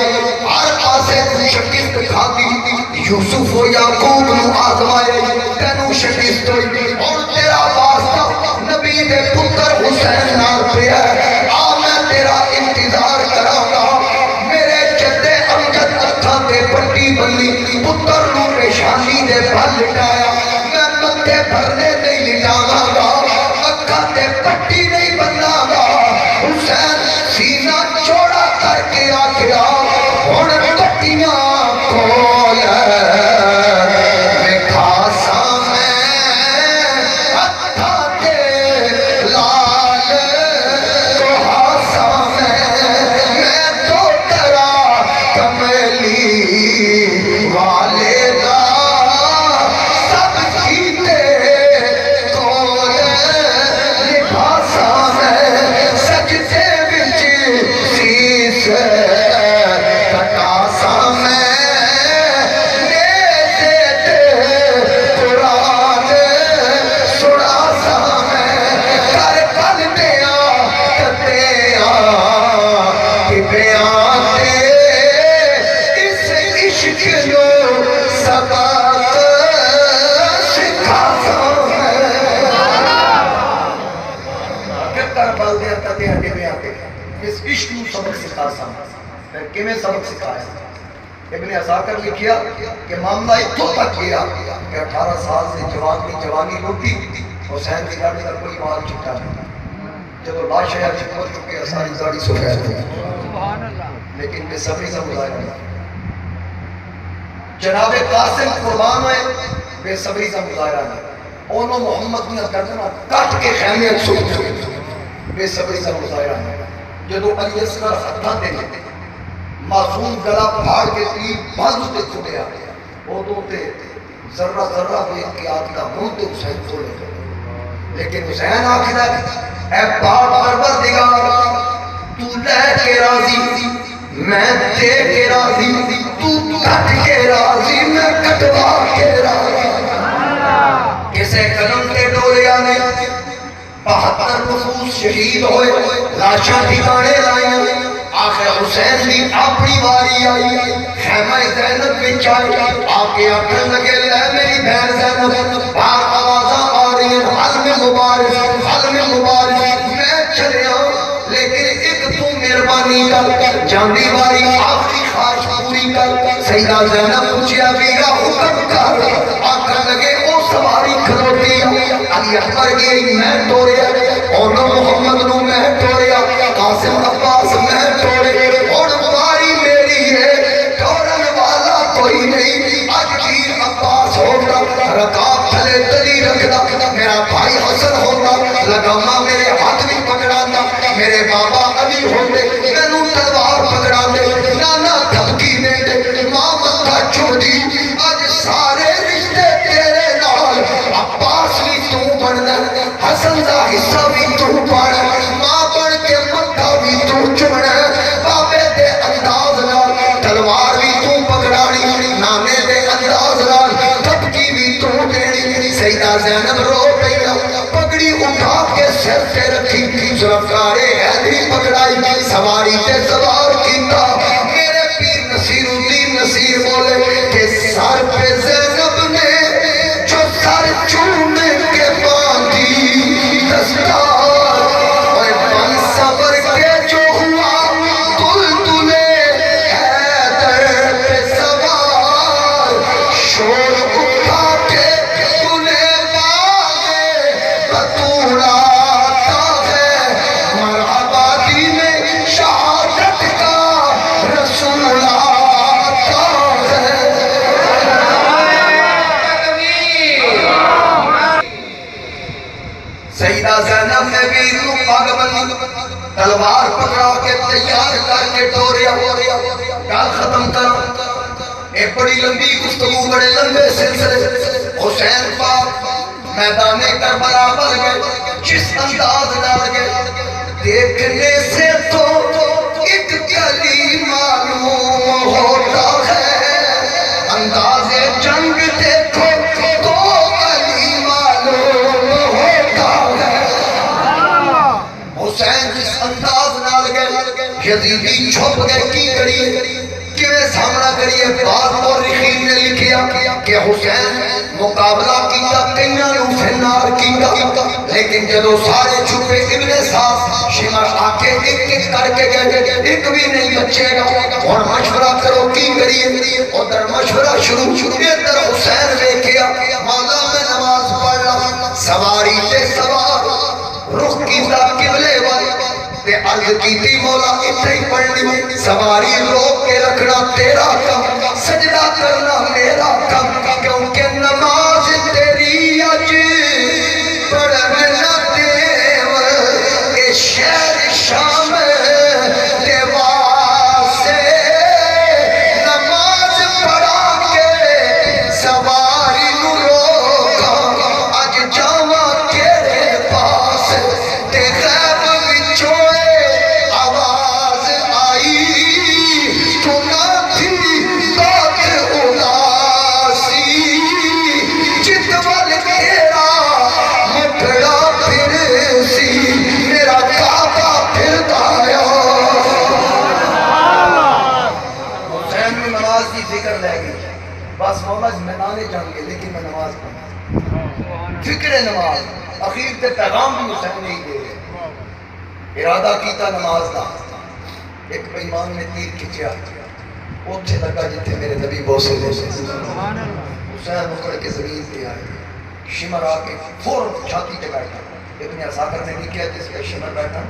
ہر پاسے شکست کھاتی یوسف و یعقوب نو آزمائے تینو شکست ہوئی اور تیرا واسطہ نبی دے پتر حسین نال پیا آ میں تیرا انتظار کراں گا میرے جد امجد ہتھاں تے پٹی بنی پتر نو پیشانی دے بھل لٹایا میں متھے بھرنے نہیں لٹاواں گا اکھاں تے پٹی نہیں بننا گا حسین سینہ چوڑا کر کے آکھیا ہن کٹیاں کول کیویں سبق سکھایا ابن عساکر لکھیا کہ معاملہ اتھوں تک گیا کہ 18 سال سے جوانی لوٹی حسین کی گاڑی کا کوئی مال چھٹا نہیں جب لاش ہے چھپر چکے ساری گاڑی سفید ہوئی لیکن بے صبری کا مظاہرہ نہیں جناب قاسم قربان ہوئے بے صبری کا مظاہرہ نہیں انہوں محمد نے گردنا کٹ کے خیمے سوچ بے صبری کا مظاہرہ نہیں جدو علی اصغر ہتھاں تے معصوم گلا پھاڑ کے تیر بازو تے چھڑیا وہ تو تے ذرہ ذرہ دیکھ کے آکھدا منہ تے حسین کھولے لیکن حسین آکھدا اے پاک پروردگار تو لے کے راضی میں دے کے راضی تو کٹ کے راضی میں کٹوا کے راضی کسے قدم تے ڈولیا نے 72 نفوس شہید ہوئے لاشاں ٹھکانے لائیں آخر حسین دی اپنی واری آئی خیمہ زینب وچ آئی آکے آکھن لگے لے میری بہن زینب باہر آوازاں آ رہی ہیں حلم مبارک میں چلے آؤں لیکن ایک تو مہربانی کر جاندی واری آخری خواہش پوری کر سیدہ زینب پوچھیا بیگا حکم کر آکھن لگے او سواری کھلوتی علی اکبر گئی میں توڑیا اونو محمد نو میں توڑیا قاسم عباس میں توڑے اور باری میری ہے توڑن والا کوئی نہیں آج پیر عباس ہوتا رکاب تھلے تلی رکھنا میرا بھائی حسن ہوتا لگاما میرے ہاتھ بھی پکڑانا میرے بابا علی ہوتے میں نو تلوار پکڑانے نانا دھمکی میں دے ماں متھا چھوڑ دی آج سارے رشتے تیرے نال عباس بھی تو بڑھنا حسن دا حصہ بھی تو پاڑا ماں بڑھ کے متھا بھی تو چمڑا بابے دے انداز نال تلوار بھی تو پکڑانی نانے دے انداز نال دھمکی بھی تو دینی سیدہ زینب رو پیا پگڑی اٹھا کے سر تے رکھی ذوالفقار حیدری پکڑائی سواری تے سوار کیتا میرے پیر نصیر الدین نصیر بولے کہ سر پہ زینب نے جو سر چوم کے باندھی دستار اور بن صبر کے جو ہوا دلدلے حیدر پہ سوار شور اٹھا کے انہیں باغے بطوڑا آتا ہے مرحبا دی میں شہادت کا رسول آتا ہے سیدہ زینب نے بھی روح پاگ بنی تلوار پکڑا کے تیار کر کے ٹوریا گال ختم کر اے بڑی لمبی گفتگو بڑے لمبے سلسلے حسین پاک میدان کربلا بل گئے جس انداز ڈال گئے دیکھنے سے تو ایک گلی معلوم ہوتا ہے انداز جنگ دیکھو تو گلی معلوم ہوتا ہے حسین جس انداز ڈال گئے یزیدی چھپ گئے کی کریے کیویں سامنا کریے بعض مورخین نے لکھیا کہ حسین مقابلہ کیتا کئیاں نو فنار کیتا لیکن جدو سارے چھپے ابن صاحب شمر آ کے ایک کر کے گئے ایک بھی نہیں بچے گا اور مشورہ کرو کی کریے ادھر مشورہ شروع ادھر حسین دیکھیا مولا میں نماز پڑھ رہا سواری تے سوار رخ کیتا قبلے والے تے عرض کیتی مولا اتنے ہی پڑھنی سواری روک کے رکھنا تیرا کم سجدہ کرنا میرا کم کیونکہ نماز تیری اج پڑھن نہ دیو اے شہر شام دے واسے نماز پڑھا کے سواری نو روکا اج جاواں تیرے پاس تے غیب وچوں آواز آئی تو نہ تھی بات اداسی جت ول تیرا مٹڑا پھر سی میرا کعبہ پھرتا آیا حسین میں نماز کی فکر لے گئی بس مولا جی میں نانے جان گے لیکن میں نماز پڑھا فکر نماز اخیر تے پیغام بھی حسین نہیں دے رہے ارادہ کیتا نماز دا ایک بیمان نے تیر کھچیا اوتھے لگا جتھے میرے نبی بوسے دے حسین اکڑ کے زمین پہ آئے شمر آ کے فوراً چھاتی پہ بیٹھا ابن عساکر نے نہیں کیا جس پہ شمر بیٹھا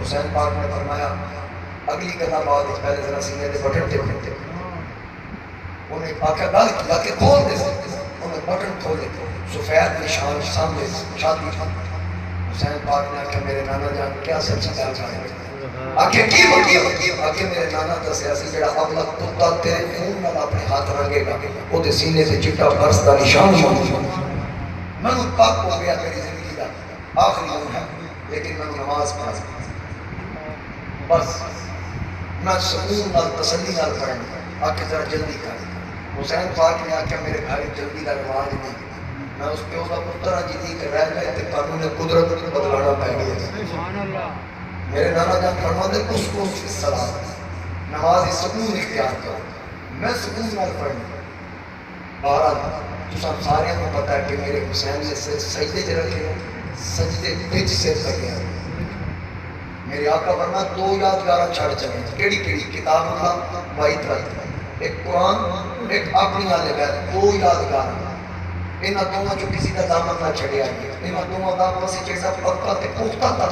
حسین پاک نے فرمایا اگلی گلا بعد پہلے ذرا سینے دے بٹن تے بٹن انہیں آکھا گل کیا کہ کھول دے انہیں بٹن کھولے سفید نشان سامنے چھاتی حسین پاک نے آکھا میرے نانا جان کیا سچی گل چاہے آکھے کی وقتی آکھے میرے نانا دسیا سی جڑا اگلا کتا تیرے خون نال اپنے ہاتھ رنگے گا او دے سینے تے چٹا برس دا نشان میں پاک ہو گیا تیری زندگی دا آخری دن ہے لیکن میں نماز پڑھ بس میں سکون نال تسلی نال پڑھنا آکھے ذرا جلدی کر حسین پاک نے آکھا میرے گھر جلدی کا رواج نہیں میں اس پیو کا پتر جدی کر رہ گئے تے قانون قدرت بدلانا پہ گیا میرے نانا جان فرما دے اس کو صلاح نماز سکون اختیار کرو میں سکون نال پڑھنا بہرحال تو سارے کو پتہ ہے کہ میرے حسین نے سجدے چ رکھے سجدے بچ سے لگے میرے آقا فرما دو یادگار چھڑ چلے کیڑی کیڑی کتاب اللہ وحید رکھ ایک قرآن ایک اپنی والے بیت دو یادگار انہاں دونوں جو کسی کا دامن نہ چھڑیا گیا انہاں دونوں دا پسی چیزا پکا تے پختہ تھا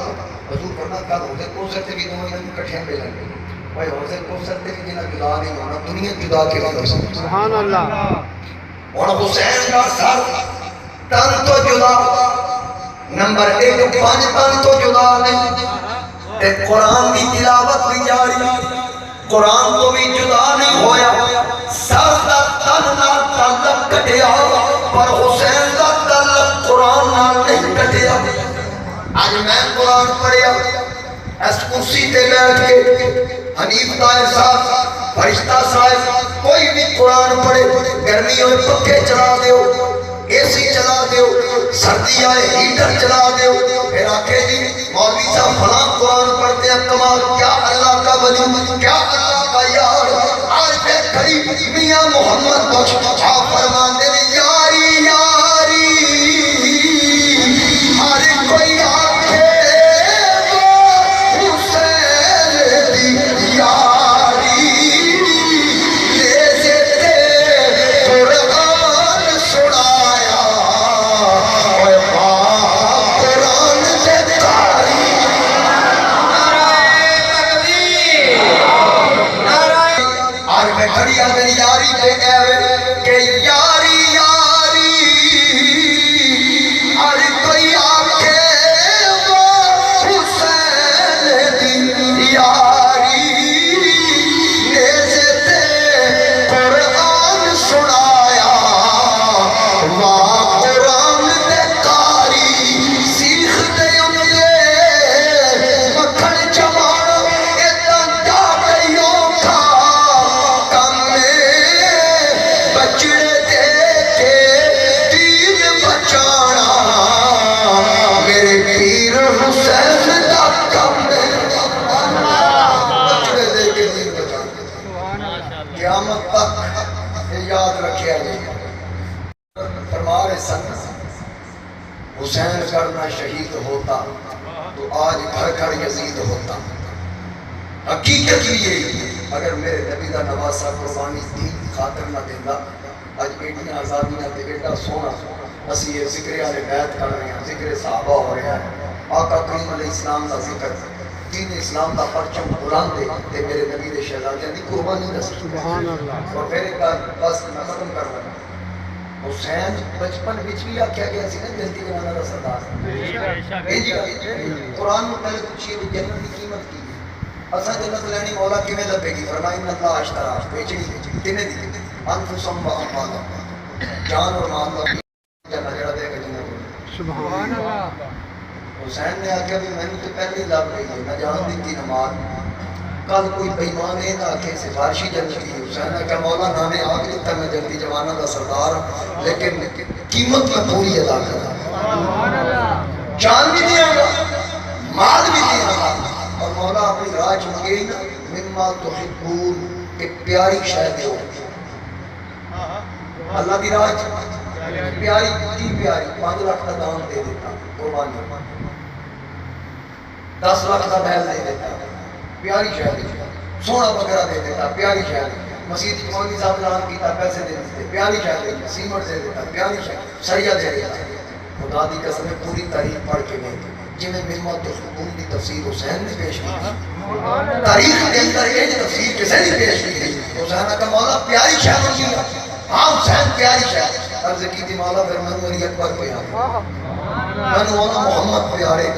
حضور فرما کل ہوتے کوثر تے بھی دونوں انہاں کٹھے ملیں گے بھائی حوضے کوثر تے بھی جنہاں جدا نہیں ہونا دنیا جدا کے بعد سبحان اللہ اور حسین کا سر تن تو جدا نمبر ایک پانچ تن تو جدا نہیں تے قرآن کی تلاوت بھی جاری قرآن تو بھی جدا نہیں ہویا سر دا تن نال تعلق کٹیا پر حسین دا تعلق قرآن نال نہیں کٹیا آج میں قرآن پڑھیا اس کرسی تے بیٹھ کے حنیف طاہر صاحب فرشتہ صاحب کوئی بھی قرآن پڑھے گرمی ہوئے پکے چلا دیو اے سی چلا دیو سردی آئے ہیٹر چلا دیو پھر آکھے جی مولوی صاحب فلاں قرآن پڑھتے ہیں کمال کیا اللہ کا ولی کیا اللہ کا یار آج پہ قریب میاں محمد بخش آپ فرمان دے یاری یاری ہر کوئی آکھے وہ حسین دی یاری لیزے تے قرآن سنایا اے پاک قرآن دے تاری نعرہ تکبیر نعرہ آج میں کھڑیا میری یاری دے گئے کہ یاری حسین کرنا شہید ہوتا تو آج گھر گھر یزید ہوتا. حقیقت یہ اگر میرے نبی دا نواسا قربانی دین کی خاطر نہ دینا اج ایڈیاں آزادیاں تے ایڈا سونا اسی یہ ذکر اہل بیت کر رہے ہیں, ذکر صحابہ ہو رہا ہے, آقا کریم علیہ السلام دا ذکر, دین اسلام دا پرچم بلند دے تے میرے نبی دے شہزادیاں دی قربانی دا سبحان اللہ. اور پھر ایک بس میں ختم کر رہا ہوں. حسین بچپن وچ بھی آکھیا گیا سی نا جنتی جواناں دا سردار. قرآن میں پہلے پوچھیے کہ جنت کی قیمت کی ہے, اساں جنت لینی مولا کیویں لبے گی؟ فرمایا ان اللہ اشترا, بیچنی کنے دی انفسهم واموالهم, جان اور مال دا جنت جڑا دے گا جنت. سبحان اللہ. حسین نے آکھیا بھی میں تو پہلے ہی لب گئی نہ جان دیتی نہ مال, کل کوئی بےمان ہے نہ کہ سفارشی جنتی ہے. حسین نے کہا مولا نامے آگ دیتا میں جنتی جوانہ دا سردار ہوں لیکن قیمت میں پوری ادا کرا, جان بھی دیا گا مال بھی دیا گا. اور مولا اپنی راج منگے نا مما تحبون کہ پیاری شاید ہو اللہ دی راج پیاری کی پیاری 5 لاکھ کا دان دے دیتا قربانی, 10 لاکھ کا بیل دے دیتا پیاری شاید, سونا وغیرہ دے دیتا پیاری شاید, مسجد مولوی صاحب اعلان کیتا پیسے دے دیتے پیاری شاید, سیمنٹ دے دیتا پیاری شاید, سریا دے دیتا. خدا دی قسم پوری تاریخ پڑھ کے گئے جی میں مما تحبون دی تفسیر حسین نے پیش کی تاریخ کے اندر یہ تفسیر کسی نے پیش کی تھی. حسین کا مولا پیاری شاید ہوتی ہے, ہاں حسین پیاری شاید. عرض کی تھی مولا پھر میں علی اکبر پیارے, میں مولا محمد پیارے,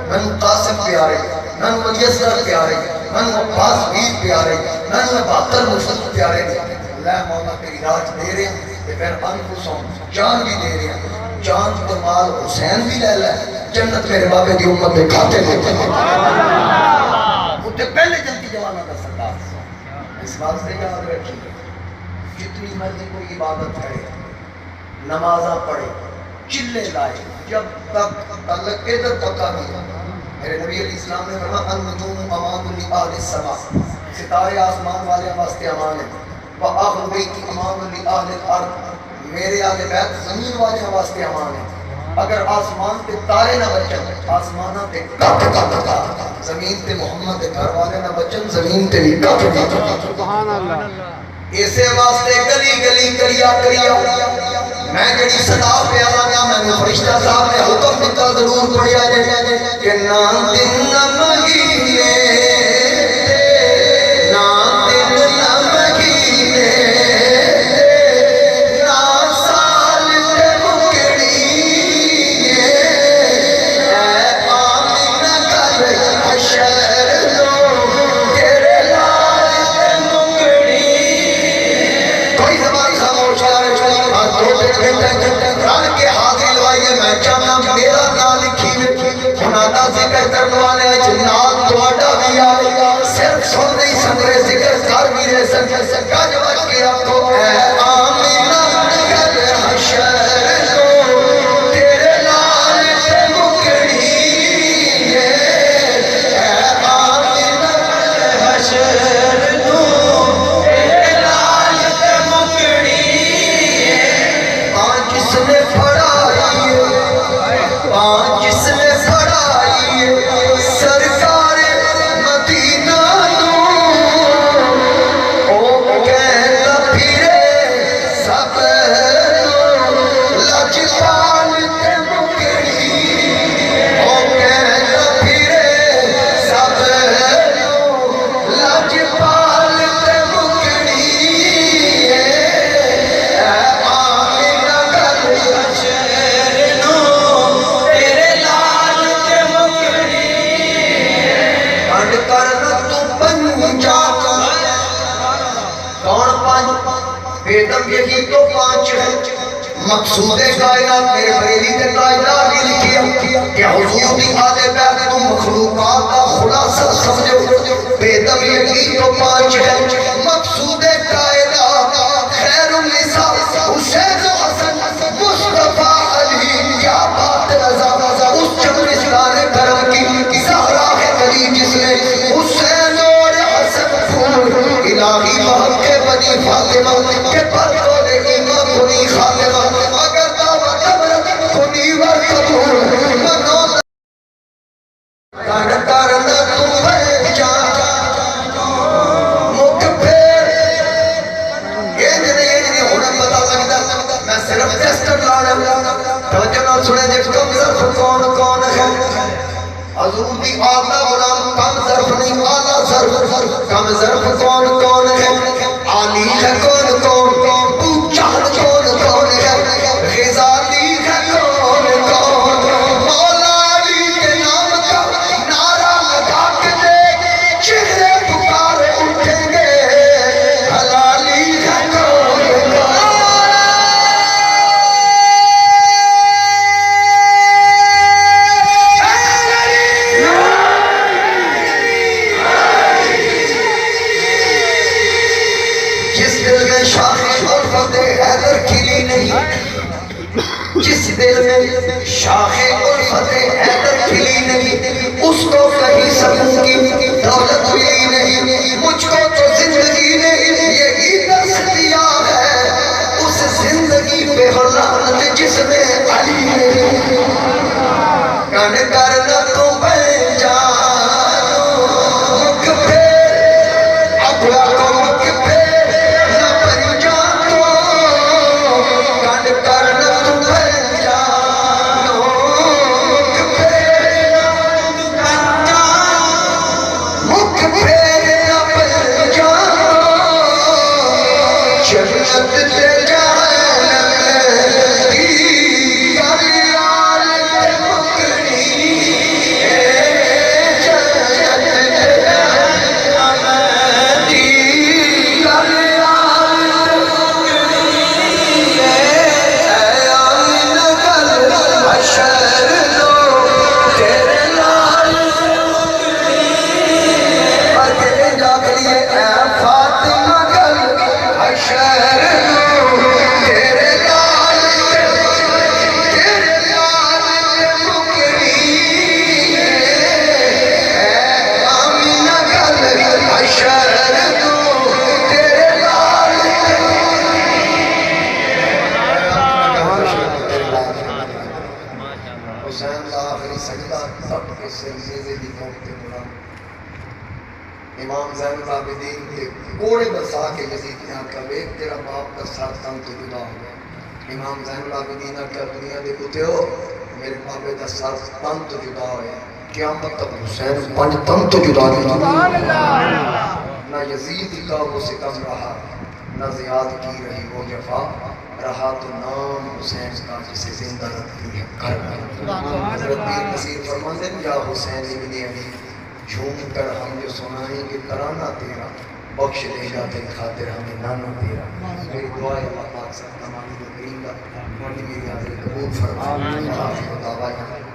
میں قاسم پیارے, میں علی اصغر پیارے, میں عباس میر پیارے, میں بہتر مصطفیٰ پیارے. اللہ مولا تیری راج دے رہے ہیں پھر انفسوں جان بھی دے رہے ہیں, جان تو مال حسین بھی لے لے, جنت میرے بابے کی امت میں کھاتے لیتے ہیں. وہ پہلے جنتی جوانہ کا سردار. اس بات سے یاد رکھیے جتنی مرضی کوئی عبادت کرے, نمازہ پڑھے, چلے لائے, جب تک تعلق ادھر پکا نہیں. میرے نبی علیہ السلام نے فرمایا النجوم امان لأہل السماء, ستارے آسمان والے واسطے امان ہیں. وآخر بیتی امان لأہل الارض, میرے آل بیت زمین والے واسطے امان ہیں. اگر آسمان تے تارے نہ بچن آسمانہ تے کٹ کٹ, زمین تے محمد تے گھر والے نہ بچن زمین تے بھی کٹ کٹ. سبحان اللہ. اسے واسطے گلی گلی کریا کریا میں جڑی صدا پہ آیا میں فرشتہ صاحب نے حکم دیتا ضرور پڑھیا جائے کہ نہ دن نہ مہینے, نہ دن نہ مہینے, نہ سال تے مکڑی, اے آمینہ کر حشر دو تیرے لال تے مکڑی. کوئی زبان خاموش رل کے حاضر لوائیے. میں چاہنا میرا نام لکھی خنادہ ذکر کرنے والے جنات تواڈا بھی آئے, صرف سن نہیں سن رہے ذکر کر بھی رہے سن. گج بج کے آخو اے آمینہ کر حشر دو تیرے لال تے مکڑی, اے آمینہ کر حشر دو تیرے لال تے مکڑی. آج جس نے پڑھائی ہے, آج جس نے پڑھائی ہے سرکار مدینہ نو, او کہتا پھرے سب نو لجپال تے مکڑی, او کہتا پھرے سب نو لجپال تے مکڑی. بیدم یہی تو 5 ہے. مقصود کائنات میرے بریلی نے کائنات بھی لکھیا کہ حضور دی آل بیت تو مخلوقات کا خلاصہ سمجھو. بیدم یہی تو 5 ہے. مقصود کائنات خیر النساء حسین و حسن مصطفیٰ علی, کیا بات رضا اس چمرستان کرم کی زہرا ہے علی جس نے حسین اور حسن پھول الہی محب کے بنی فاطمہ کے پر دولے ایمان کنی خاتمہ. اگر دعوت امرت کنی ورکبور نال سنے جے کم ظرف کون کون ہے حضور دی آلہ غلام کم ظرف نہیں آلہ ظرف کم ظرف کون کون ہے عالی ہے کون کون پوچھان کون کون ہے غزالی ہے کون کون مولا علی کے نام کا نعرہ لگا کے دے چہرے پکارے اٹھیں گے حلالی ہے کون جس دل میں شاخ الفت حیدر کھلی نہیں اس کو کہیں سکوں کی دولت ملی نہیں مجھ کو تو زندگی نے یہی درس دیا ہے اس زندگی پہ ہو لعنت جس میں علی نہیں کن کرنا تو بے جانو مکھ پھیر اپنا کو مکھ پھیر نہ بن جانو کن کرنا امام زین العابدین کے کوڑے برسا کے یزید نے آکا ویک تیرا باپ کا ساتھ تم تو جدا ہو گیا امام زین العابدین آکا دنیا دے کتے ہو میرے باپے کا ساتھ تم تو جدا ہوئے قیامت تک حسین پنج تم تو جدا نہیں نہ یزید کا وہ ستم رہا نہ زیاد کی رہی وہ جفا رہا تو نام حسین کا جسے زندہ رکھتی ہے حضرت پیر نصیر فرماتے ہیں یا حسین ابن علی جھوم کر ہم جو سنائیں گے ترانہ تیرا بخش دے گا تیری خاطر ہمیں نانا تیرا میری دعا ہے اللہ پاک سب تمام کریم کا میری حاضری قبول فرمائے